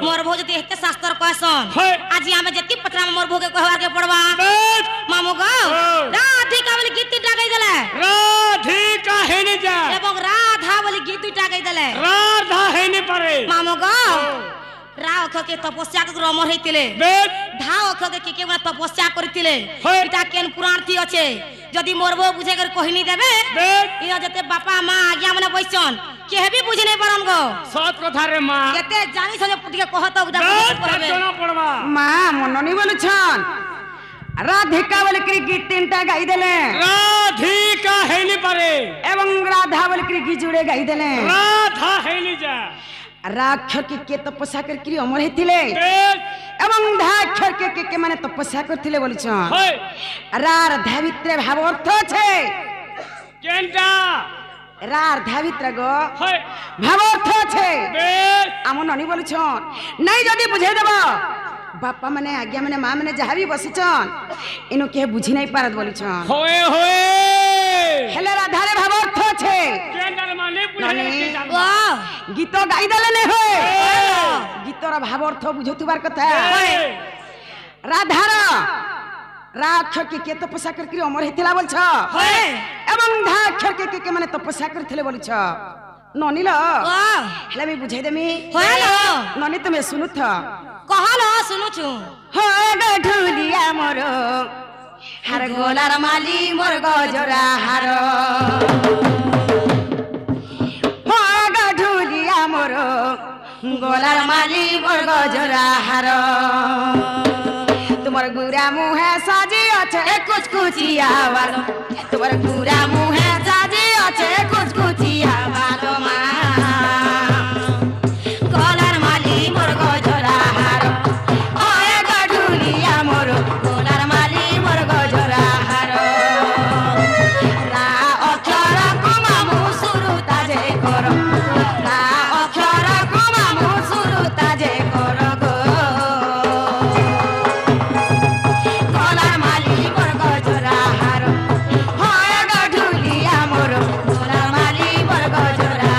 [SPEAKER 3] मोर भोज ते हेते शास्त्र क्वेश्चन
[SPEAKER 2] होय
[SPEAKER 3] आज हमें जति पत्रा में मोर भोगे कहवा के पड़वा
[SPEAKER 2] बस
[SPEAKER 3] मामू गो
[SPEAKER 2] ओ।
[SPEAKER 3] राधिका बोली गीत टाकै देले
[SPEAKER 2] राधिका है नहीं जा
[SPEAKER 3] एवं राधा बोली गीत टाकै देले
[SPEAKER 2] राधा है नहीं पारे
[SPEAKER 3] मामू गो रा अख के तपस्या के रमर हेतिले
[SPEAKER 2] बस
[SPEAKER 3] धा अख के के तपस्या करतिले
[SPEAKER 2] होय।
[SPEAKER 3] इटा केन पुराण थी अछे जदी मोर भो बुझे कर कहनी देबे
[SPEAKER 2] बस
[SPEAKER 3] इना जते बापा मां आज्ञा मने बैसन के भी बुझ नहीं परन गो
[SPEAKER 2] सत कथा रे मां
[SPEAKER 3] केते जानी सजे पुटिके कहत उदा
[SPEAKER 2] बस
[SPEAKER 3] कहबे
[SPEAKER 2] जना पड़वा
[SPEAKER 1] ମା ମନ ନି ବୋଲୁଛନ୍ ରାଧିକା ବୋଲିକିରି ଗୀତ ତିନିଟା ଗାଇଦେଲେ
[SPEAKER 2] राधिका है नहीं पारे
[SPEAKER 1] ଏବଂ ରାଧା ବୋଲିକିରି ଗୀତ ଯୋଡ଼େ ଗାଇଦେଲେ
[SPEAKER 2] राधा है नहीं जा
[SPEAKER 1] ରାକ୍ଷର କିଏ ତପସ୍ୟା କରିକିରି ଅମର ହେଇଥିଲେ
[SPEAKER 2] बस
[SPEAKER 1] ଏବଂ ଧାକ୍ଷର କିଏ ମାନେ ତପସ୍ୟା କରିଥିଲେ ବୋଲୁଛନ୍
[SPEAKER 2] होय
[SPEAKER 1] ରାଧା ଭିତରେ ଭାବ ଅର୍ଥ ଅଛି
[SPEAKER 2] केनटा
[SPEAKER 1] ରାଧା ଭିତରେ ଗো
[SPEAKER 2] होय
[SPEAKER 1] ଭାବ ଅର୍ଥ ଅଛି
[SPEAKER 2] बस
[SPEAKER 1] ଆମ ନନି ବୋଲୁଛନ୍ ନାଇଁ ଯଦି ବୁଝେଇ ଦେବ ବାପା ମାନେ ଆଜ୍ଞା ମାନେ ମା ମାନେ ଯାହା ବି ବସିଛନ୍ ଇନୁ କିଏ ବୁଝି ନାଇଁ ପାରତ ବୋଲୁଛନ୍
[SPEAKER 2] होए होए
[SPEAKER 1] ହେଲେ ରାଧାରେ ଭାବ ଅର୍ଥ ଅଛି
[SPEAKER 2] केनटा रे माने पुरे
[SPEAKER 1] नानी।
[SPEAKER 2] के जान
[SPEAKER 3] वाह
[SPEAKER 1] ଗୀତ ଗାଇଦେଲେ ନାଇଁ ହୁଏ
[SPEAKER 2] ए।
[SPEAKER 1] ଗୀତର ଭାବ ଅର୍ଥ ବୁଝୁଥିବାର କଥା
[SPEAKER 2] होय
[SPEAKER 1] ରାଧାର ରାକ୍ଷର କିଏ ତପସ୍ୟା କରିକିରି ଅମର ହେଇଥିଲା ବୋଲଛ
[SPEAKER 3] होय
[SPEAKER 1] ଏବଂ ଧାକ୍ଷର କିଏ ମାନେ ତପସ୍ୟା କରିଥିଲେ ବୋଲଛ ନନି ଲ
[SPEAKER 3] वाह
[SPEAKER 1] ହେଲେ ମୁଁ ବୁଝେଇ ଦେମି
[SPEAKER 3] होय लो
[SPEAKER 1] ନନି ତୁମେ ଶୁଣୁଥ
[SPEAKER 3] कहलो सुनु छु
[SPEAKER 1] हो गढुलिया मोर हार गोलार माली मोर गजरा हार हो गढुलिया मोर गोलार माली मोर गजरा हार तुम्हार गुरा मुहे साजी अच्छे कुछ कुचिया वालो तुम्हार गुरा मुहे साजी अच्छे कुछ कुचिया वालो माँ गोलार माली मोर गजरा हार ओए गढुलिया मोर गोलार माली मोर गजरा हार रा अक्षर कुमा मुसुरु ताजे कर रा अक्षर कुमा मुसुरु ताजे कर गो गोलार माली मोर गजरा हार ओए गढुलिया मोर गोलार माली मोर गजरा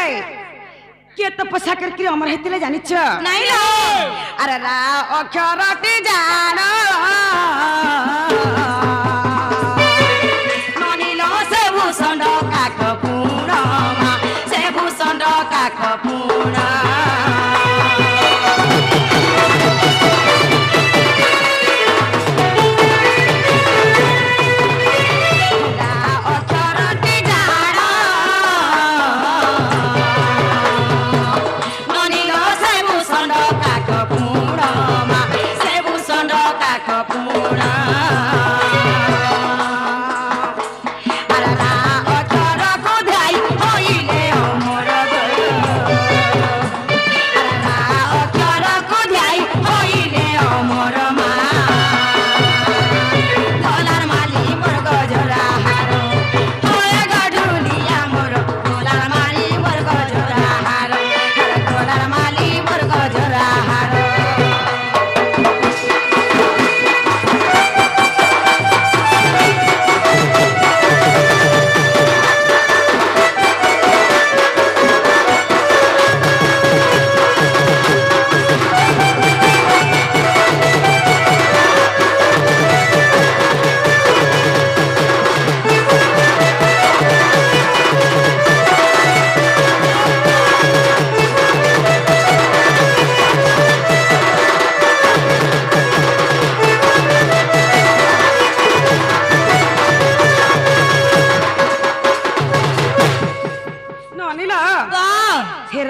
[SPEAKER 1] କିଏ ତପସ୍ୟା କରିକି ଅମର ହେଇଥିଲେ ଜାଣିଛ?
[SPEAKER 3] ନାଇଁ ଲୋ
[SPEAKER 1] ଆରେ ରା ଅକ୍ଷରଟି ଜାଣ
[SPEAKER 3] ମଣିଲ ସେ ଭୂଷଣ୍ଡ କାକ ପୁଣ ସେ ଭୂଷଣ୍ଡ କାକ ପୁଣ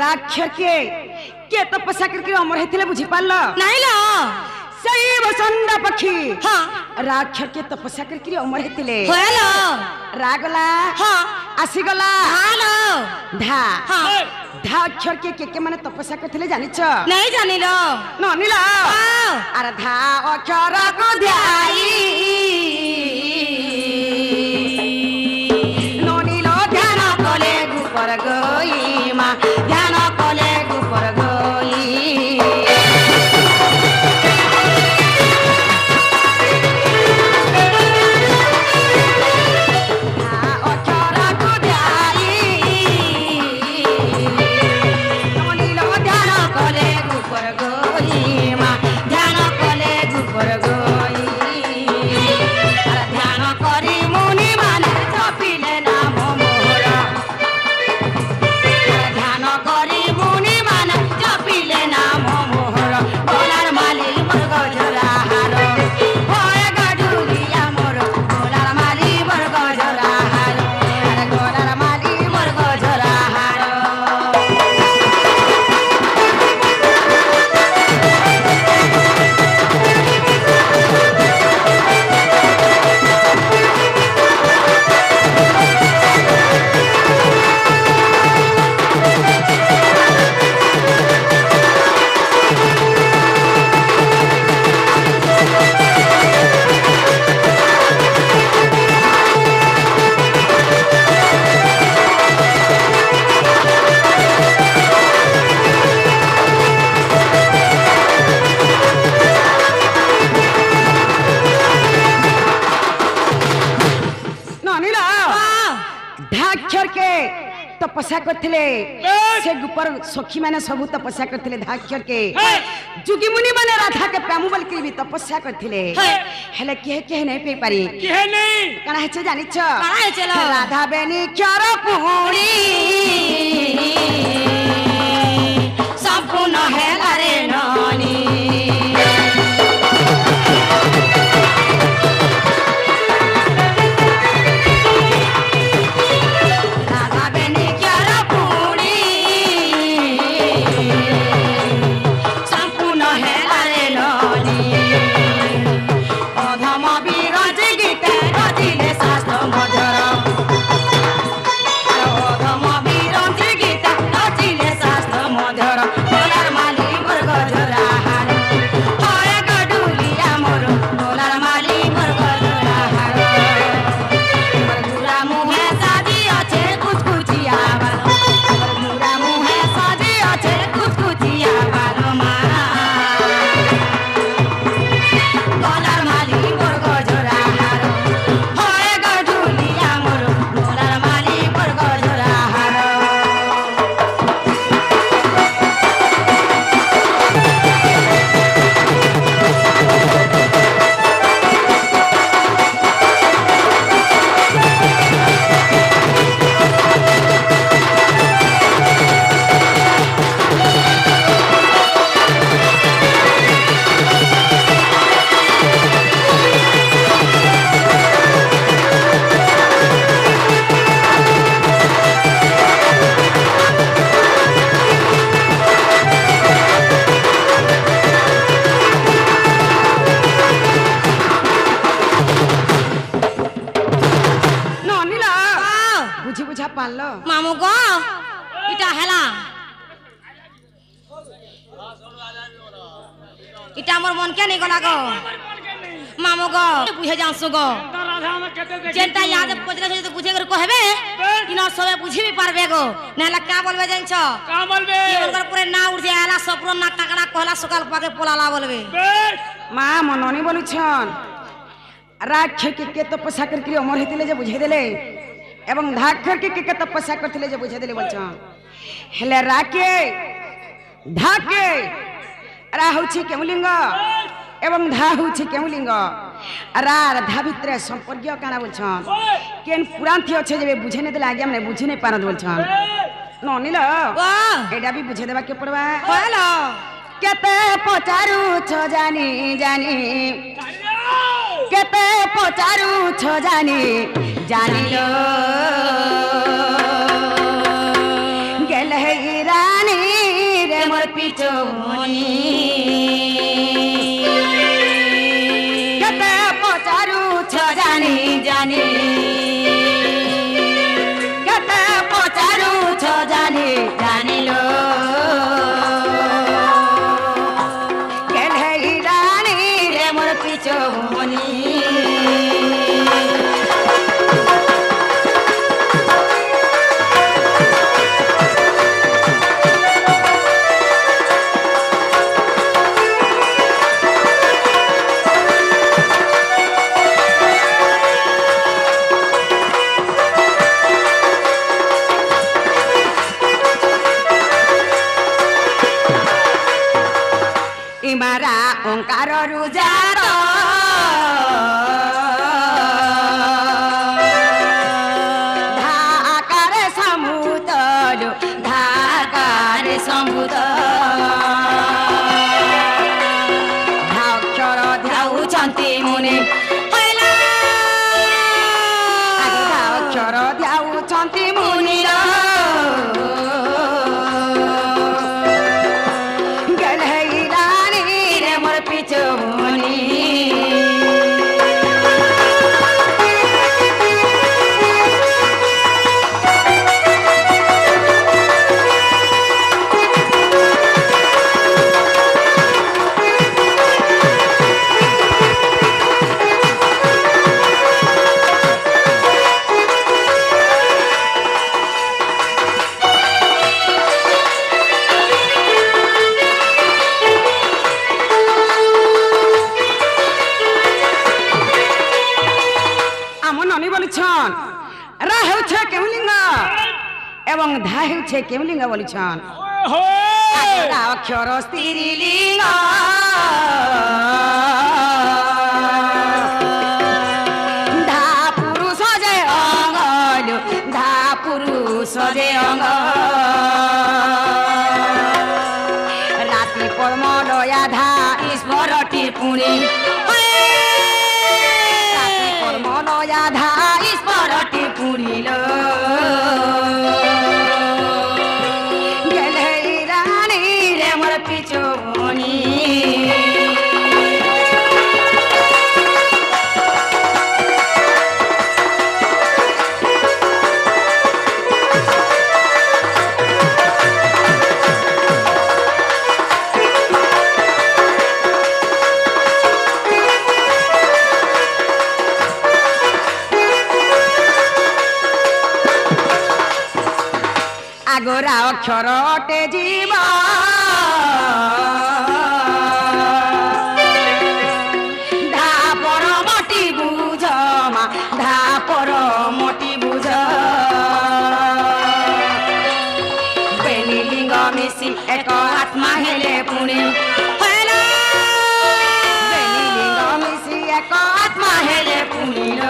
[SPEAKER 1] ରାକ୍ଷର କିଏ ତପସ୍ୟା କରିକି ଅମର ହେଇଥିଲେ ବୁଝିପାରିଲ?
[SPEAKER 3] ନାଇଁ ଲୋ
[SPEAKER 1] ସେଇ ବସନ୍ତ ପକ୍ଷୀ
[SPEAKER 3] ହଁ
[SPEAKER 1] ରାକ୍ଷର କିଏ ତପସ୍ୟା କରିକି ଅମର ହେଇଥିଲେ।
[SPEAKER 3] ହୋଏଲୋ
[SPEAKER 1] ରାଗଲା
[SPEAKER 3] ହଁ
[SPEAKER 1] ଆସିଗଲା
[SPEAKER 3] ହାଲୋ
[SPEAKER 1] ଧା
[SPEAKER 3] ହଁ
[SPEAKER 1] ଧା ଅକ୍ଷର କିଏ ମାନେ ତପସ୍ୟା କରିଥିଲେ ଜାଣିଛ?
[SPEAKER 3] ନାଇଁ ଜାଣିଲ
[SPEAKER 1] ନନିଲ ଆରେ ଧା ଅକ୍ଷରକୁ ଧ୍ୟାଇ ନନିଲ ଧ୍ୟାନ କଲେ ଗୁପର ଗଇ ମା ଧ୍ୟାନ କଲେ ଗୁପର ଗଇ तपस्या करथिले से गुपर सखी माने सब तपस्या करथिले धाक्षर के जुगी मुनि माने राधा के प्रेम बल के भी तपस्या करथिले हेले के नहीं पे पारी
[SPEAKER 2] के नहीं
[SPEAKER 1] कना हेचे जानि छ
[SPEAKER 3] कना हेचे लो
[SPEAKER 1] राधा बेनी चार पुहुड़ी
[SPEAKER 3] संपूर्ण हेला रे नानी
[SPEAKER 1] Gita,
[SPEAKER 3] মামু গো এটা হেলা এটা আমার মন কে নেই গলা গো মামু গো বুঝে যাসু গো
[SPEAKER 2] রাধা আমি কেতে দেখি
[SPEAKER 3] যেটা ইয়াদ পচরা যদি বুঝে করে কহবে কিনা সবে বুঝিবি পারবে গো নাহলে কা বলবে জানছ
[SPEAKER 2] কা বলবে
[SPEAKER 3] ওর পরে না উঠে এলা সপ্র না টাকড়া কহলা সকাল পাকে পোলালা বলবে
[SPEAKER 2] বেশ
[SPEAKER 1] মা মননি বলুছন রাগ খেকে কে তপস্যা করি অমর হইতিলে যে বুঝাই দেলে এবং ধাক খেকে কে তপস্যা করতিলে যে বুঝাই দেলে বলছন হেলে রাকে ধাকে রা হচ্ছে কেমুলিঙ্গ এবং ধা হচ্ছে কেমুলিঙ্গ রা ধা ভিতরে সম্পর্কীয় কানা বলছন কেন পুরাণ থি আছে যে বুঝে নে দেলে আগে আমরা বুঝি নাই পারত বলছন ননিল
[SPEAKER 3] ও
[SPEAKER 1] এটা भी বুঝে দেবা কে পড়বা
[SPEAKER 3] হলো
[SPEAKER 1] কেতে পচারুছ জানি জানি কেতে পচারুছ জানি জানিল গেলে রানী রে মোর পিছনি কেতে পচারুছ জানি জানি কেতে পচারুছ জানি জানিল পিছনি ইমারা ওঙ্কার রুজার ধাকারে সমুদর ধাকারে সমুদর ধাক্ষর ধ্যাউଛନ୍ତି মুনি ধাক্ষর ধ্যাউଛନ୍ତି মুনির পিছনি রা হেউছে কেমলিঙ্গ এবং ধা হেউছে কেমলিঙ্গ বলিছন অক্ষর স্ত্রীলিঙ্গ ধা পুরুষ যে অঙ্গ ধা পুরুষ যে অঙ্গ রাতি পরমলয়া ধা ঈশ্বরটি পুনি রাতি পরমলয়া ধা ঈশ্বরটি পুরিল গেলে রানী রে মোর পিছনি আগরা অক্ষরটে জীব ধা পরমটি বুঝ মা ধা পরমটি বুঝ বেনিলিঙ্গ মিশি এক আত্মা হেলে পুনি বেনিলিঙ্গ মিশি এক আত্মা হেলে পুনিল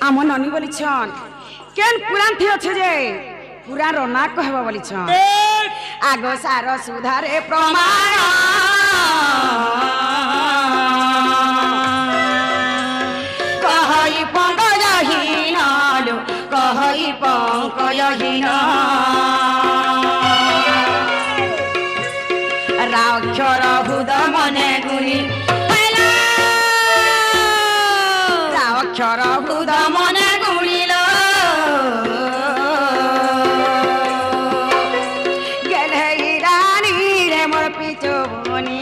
[SPEAKER 1] আমার ননি বলিছন কেন পুরাণ থি আছে যে पूरा रोना कहब बोली छ
[SPEAKER 2] বেশ
[SPEAKER 1] आगो सार सुधारे प्रमाण कहई पंकजहीन लो कहई पंकजहीन राक्षर हुद मने गुणी राक्षर हुद मने गुणिल गेले रानी रे मोर पिचो बनी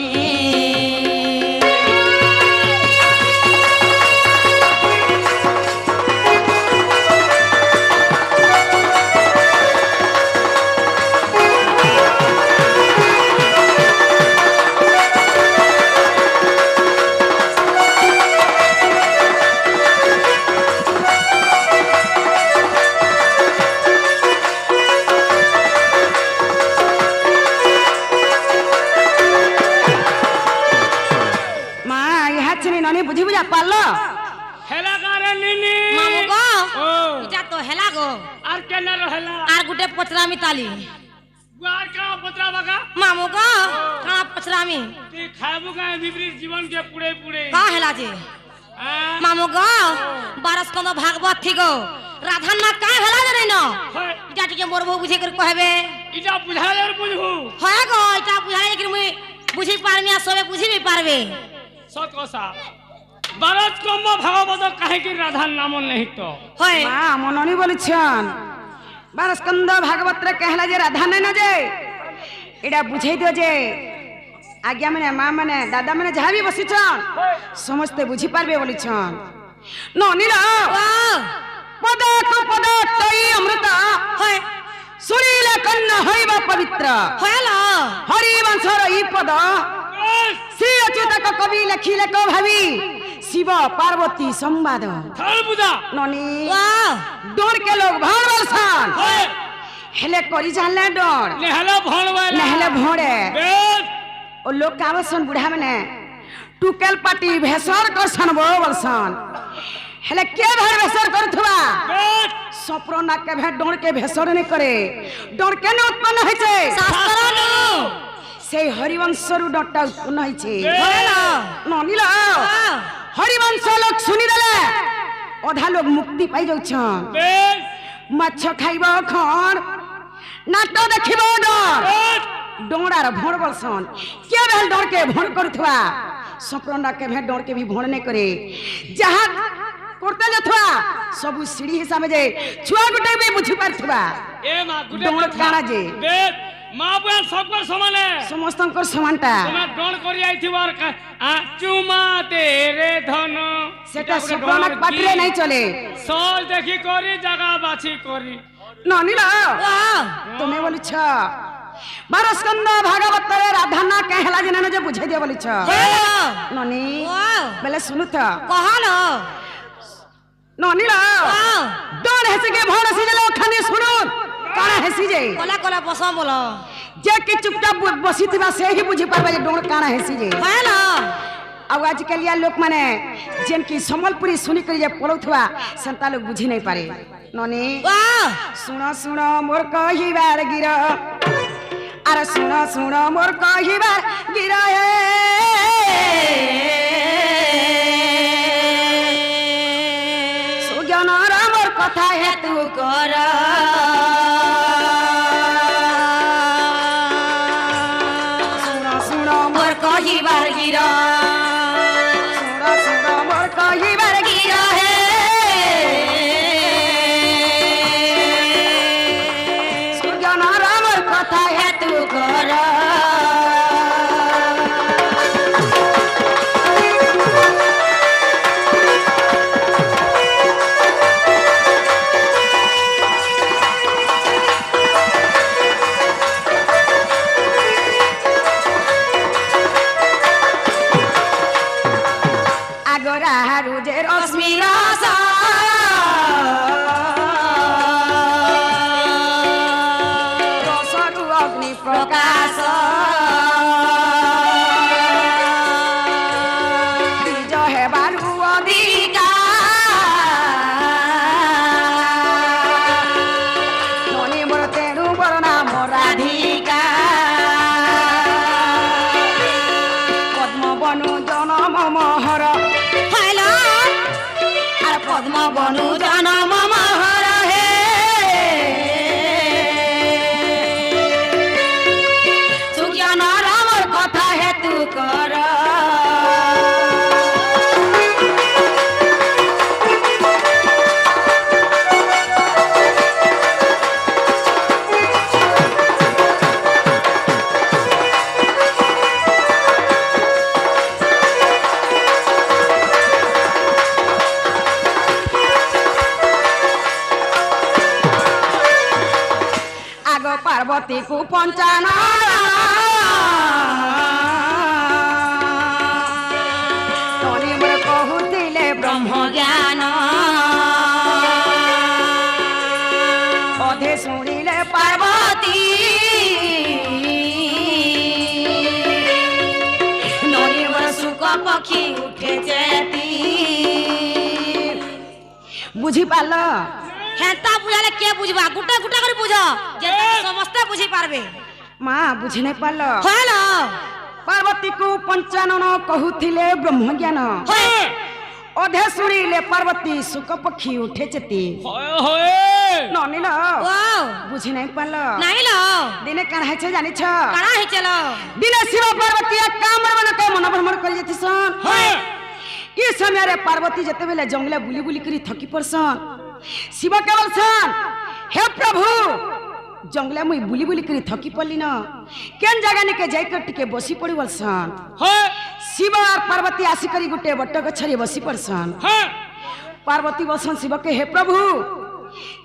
[SPEAKER 1] बुझी बुझा पालो
[SPEAKER 2] হেলা কারে নিনি
[SPEAKER 3] মামু গো
[SPEAKER 2] ও
[SPEAKER 3] এটা তো হেলা গো
[SPEAKER 2] আর কেন রহেলা
[SPEAKER 3] আর গুটে পচরামি তালি
[SPEAKER 2] আর কা পত্রা বাকা
[SPEAKER 3] মামু গো কানা পচরামি
[SPEAKER 2] তুই খাবু গায় বিপরীত জীবন কে পুড়ে পুড়ে
[SPEAKER 3] কা হেলা যে মামু গো বারস কন্দ ভাগবত থিগো রাধান না কা হেলা যে ন এটা টিকে মোর বউ বুঝে করে কইবে
[SPEAKER 2] এটা বুঝালে আর বুঝবু
[SPEAKER 3] হয় গো এটা বুঝালে কি মুই বুঝি পারমি আর সবে বুঝিবি পারবে
[SPEAKER 2] সত কথা বারত কম্ম ভাগবত কাহে কি রাধার নাম নেই তো
[SPEAKER 3] হয়
[SPEAKER 1] মা মননি বলিছন 12 স্কন্দ ভাগবত রে कहला जे राधा नै न जे एडा बुझाई दियो जे आज्ञा माने मां माने दादा माने जहा भी बसिछन समस्त बुझी पारबे बोलिछन ननिल पद को पद तई अमृत
[SPEAKER 3] হয়
[SPEAKER 1] सुनीले कन्न हईबा पवित्र
[SPEAKER 3] হয়লা
[SPEAKER 1] हरि वंशर ई पद श्री अच्युत को कवि लिखिले को भावी शिव पार्वती संवाद
[SPEAKER 2] থাল বুঝা
[SPEAKER 1] ननी
[SPEAKER 3] वाह
[SPEAKER 1] डोर के लोग भाड़ बलसान
[SPEAKER 2] হয়
[SPEAKER 1] हेले करी जानले डोर
[SPEAKER 2] নেহলা ভণবাইলা
[SPEAKER 1] नहले भोड़े
[SPEAKER 2] বেশ
[SPEAKER 1] ओ लोग कावसन बुढ़ा मने टुकेल पाटी भेसर कर सन बो बलसान हेले के भर भेसर करथुवा
[SPEAKER 2] বেশ
[SPEAKER 1] सप्रो ना के भे डोर के भेसर नहीं करे डोर के ने उत्पन्न होय छे
[SPEAKER 3] শাস্ত্রনু
[SPEAKER 1] से हरिवंशरु डटा उत्पन्न होय छे
[SPEAKER 3] হয়লা
[SPEAKER 1] ननिला हरिवंश लोग सुनी देले अधा लोग मुक्ति पाई जाउछन
[SPEAKER 2] বেশ
[SPEAKER 1] माछ खाइब खण नाट देखिब डर
[SPEAKER 2] বেশ
[SPEAKER 1] डोंडार भोड़ बलसन के भेल डर के भोड़ करथुआ सप्रोंडा के भेल डर के भी भोड़ नहीं करे जहां करते जथुआ सब सीढ़ी हिसाब जे छुआ गुटे भी बुझी पारथुआ
[SPEAKER 2] এ মা গুটে
[SPEAKER 1] ডোंड काना जे
[SPEAKER 2] বেশ মা বোন সকল সমানে
[SPEAKER 1] समस्तंकर समानता
[SPEAKER 2] তোমরা ডন করি আইথিবার চুমা তেরে ধন
[SPEAKER 1] सेटा सप्रोंडा पाटरे नहीं चले
[SPEAKER 2] সল দেখি করি জায়গা বাছি করি
[SPEAKER 1] ननिला
[SPEAKER 3] वाह
[SPEAKER 1] तुम्हें बोलिछ 12 स्कंद भागवत रे राधा ना कहला जे न जे बुझे दिया बोलिछ
[SPEAKER 3] হয়লা
[SPEAKER 1] ननी
[SPEAKER 3] वाह
[SPEAKER 1] बेले सुनु त
[SPEAKER 3] কহালো
[SPEAKER 1] ननिला
[SPEAKER 3] वाह
[SPEAKER 1] डर हेसे के भोड़ से जलो खाने सुनो काना हेसी जे
[SPEAKER 3] কলা কলা বসম বলো
[SPEAKER 1] जे कि चुपचाप बसी थिबा से ही बुझी पाबे जे डोर काना हेसी जे
[SPEAKER 3] হয়লা
[SPEAKER 1] अब आज कलिया लोक माने जेन की संबलपुरी सुनी करी जे पड़ौथवा संता लोग बुझी नहीं पारे ननी
[SPEAKER 3] वाह
[SPEAKER 1] सुनो सुनो मोर कहिबार गिर अरे सुनो सुनो मोर कहिबार गिर सुजन र मोर कथा हेतु कर सुनो सुनो मोर कहिबार गिर सुनो सुनो मोर कहिबार गिर सुजन र मोर कथा हेतु कर আগরা রুজে রশ্মি রস রসরু অগ্নি প্রকাশ বীজ হেবারু অধিকার ননি মোর মহর
[SPEAKER 3] হ্যালো আর পদ্ম বনু জনম মহর হে সুজ্ঞান রামর কথা হেতু কর
[SPEAKER 1] पार्वती को पंचाना कहूले ब्रह्म
[SPEAKER 3] ज्ञान
[SPEAKER 1] अधे शुणिले पार्वती
[SPEAKER 3] ननिवर सुख पक्षी उठे जेती
[SPEAKER 1] बुझी पाल
[SPEAKER 3] हेता बुझाले के बुझबा गुटा गुटा कर बुझ जे समस्त बुझी पारबे
[SPEAKER 1] मां बुझी नहीं पाल
[SPEAKER 3] हेलो
[SPEAKER 1] पार्वती को पंचानन कहूले ब्रह्म ज्ञान अधे शुणिले पार्वती सुख पक्षी उठे चेती ननिल
[SPEAKER 3] वाओ
[SPEAKER 1] बुझी नहीं पाल
[SPEAKER 3] नहीं लो
[SPEAKER 1] दिने काना है छे जानि छ
[SPEAKER 3] काना है चलो
[SPEAKER 1] दिने शिव पार्वती काम मन के मन भ्रमण कर जेतिसन ई समय रे पार्वती जते बेले जंगले बुली बुली करी थकी परसन शिव केवल सन हे प्रभु जंगले मुई बुली बुली करी थकी पड़ली न केन जगह ने के जाइकर टिके बसी पड़ी बलसन शिव और पार्वती आसी करी गुटे बट्ट गछरे बसी पड़सन पार्वती बसन शिव के हे प्रभु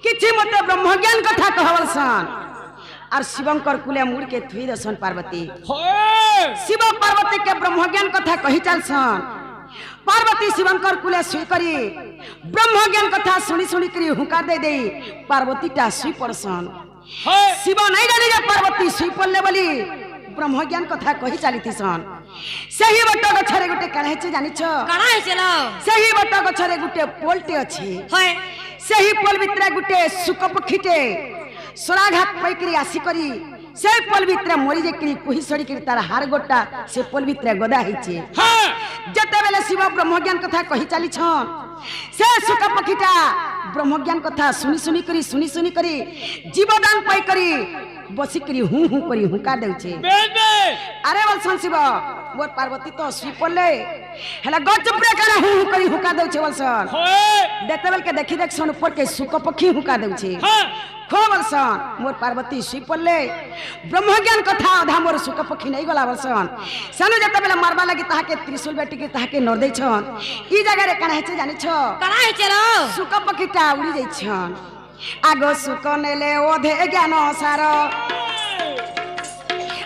[SPEAKER 1] किछि मते ब्रह्म ज्ञान कथा कहवलसन और शिवंकर कुले मुड़ के थुई दसन पार्वती शिव पार्वती के ब्रह्म ज्ञान कथा कही चलसन पार्वती शिवंकर कुले सुई करी ब्रह्म ज्ञान कथा सुनी सुनी करी हुंका दे दे पार्वती टा सुई पड़सन शिव नहीं जानी जे पार्वती सुई पड़ले बोली ब्रह्म ज्ञान कथा कही चलीथिसन सही बट गछरे गुटे काहे छे जानि छ
[SPEAKER 3] काना है चलो
[SPEAKER 1] सही बट गछरे गुटे पोलटे अछि
[SPEAKER 3] होय
[SPEAKER 1] सही पोल भितरे गुटे सुक पक्षीटे सोराघात पैकरी आसी करी से पोल भितरे मरी जेकरी कुही सड़ी करी तार हार गोटा से पोल भितरे गदा हिचे जते बेले शिव ब्रह्म ज्ञान कथा कही चली छन से सुक पक्षीटा ब्रह्म ज्ञान कथा सुनी सुनी करी जीवदान पाई करी बसी करी हूं हूं करी हुका देउछे अरे बोल शिव मोर पार्वती तो सुई पड़ले हला गच पुरे करे हूं हूं करी हुका देउछे बोलसन देखते बेल के देखी देख सन ऊपर के सुक पक्षी हुका देउछे खो बोलसन मोर पार्वती सुई पड़ले ब्रह्म ज्ञान कथा आधा मोर सुक पक्षी नहीं गला बोलसन सानु जते बेले मारबा लगी ताहा के त्रिशूल बेटी के ताहा के नर दे छन ई जगह रे काना हेचे जानि छ
[SPEAKER 3] काना है चलो
[SPEAKER 1] सुक पक्षीटा उड़ी जाई छन आगो सुक नेले ओधे ज्ञान सार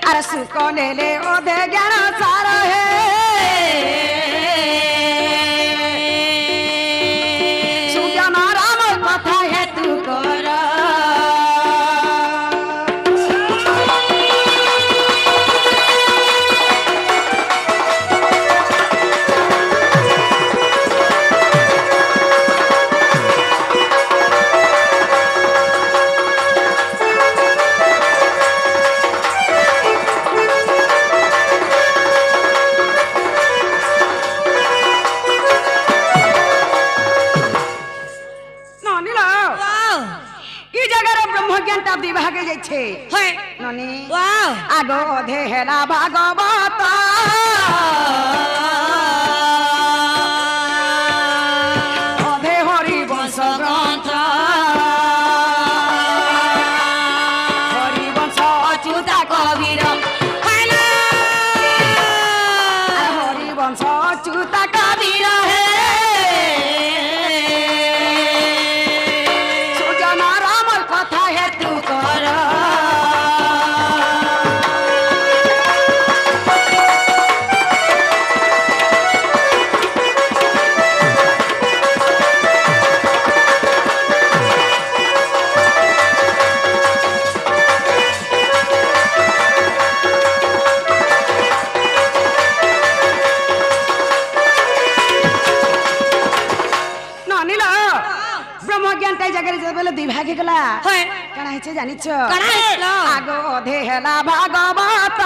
[SPEAKER 1] अरे सुक नेले ओधे ज्ञान सार हे सुज्ञान राम कथा हेतु कर आगो अधे हेला भागवत अधे हरि वंश ग्रंथ हरि वंश अच्युता कबीर हरि वंश अच्युता कबीर हे सुजन राम कथा हेतु कर भागे गला काना हेचे जानि छ
[SPEAKER 3] काना हेलो
[SPEAKER 1] आगो अधे हेला भागवत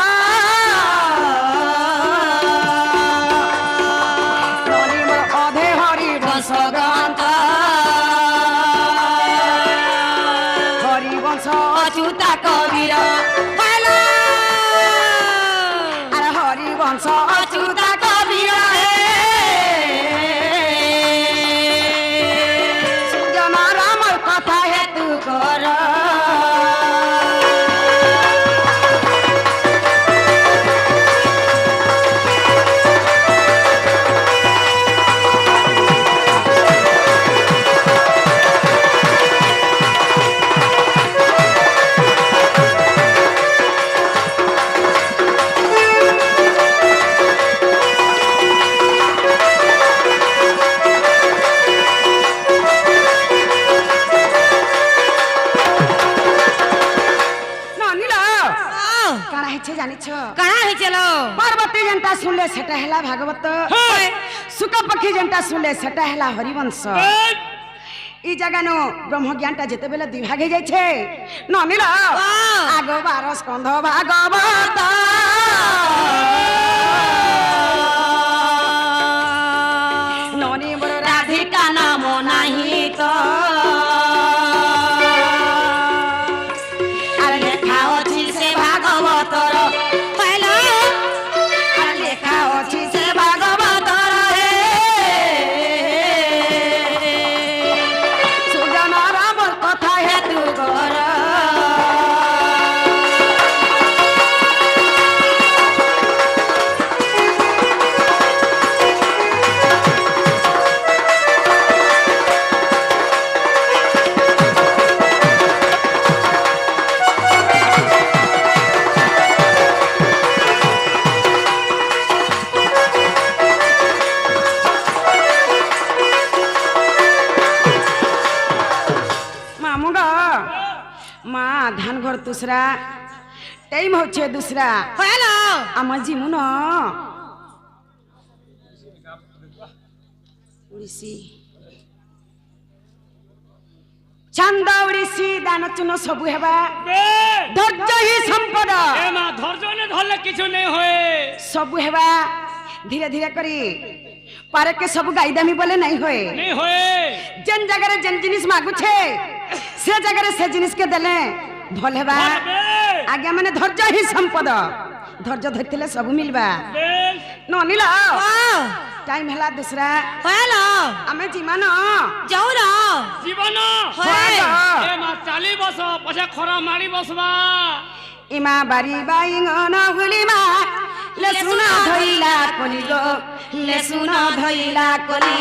[SPEAKER 1] प्रजापति जेंटा सुनले सेटा हैला भागवत सुख पक्षी जेंटा सुनले सेटा हैला हरिवंश ई जगह नो ब्रह्म ज्ञानटा जेते बेले दुई भाग जाय छे ननिला आगो 12 स्कंध भागवत ननी मोर राधिका नाम नाही तो आरे लेखा अछि से भागवतर हेलो आरे लेखा अछि से भागवतर सुजन रामर कथा हेतु कर धान घर दूसरा टाइम होचे दूसरा हेलो आम जिमु न उड़ीसी चंद उड़ीसी दान चुन सब हेबा धैर्य ही संपद
[SPEAKER 2] ए मा धैर्य ने धरले किछु नहीं होए
[SPEAKER 1] सब हेबा धीरे धीरे करी पारे के सब गाइदामी बोले नहीं होए जेन जगह जेन जिनिस मागु छे से जगह से जिनिस के देले भल हेबा आगे माने धैर्य ही संपद धैर्य धरथिले सब मिलबा ननिला टाइम हला दूसरा हेलो हमें जीवन जाऊ ना
[SPEAKER 2] जीवन ए मा 40 वर्ष पछे खरा मारी बसबा
[SPEAKER 1] इमा बारी बाइंग न गुलिमा ले सुना धइला कोली गो ले सुना धइला कोली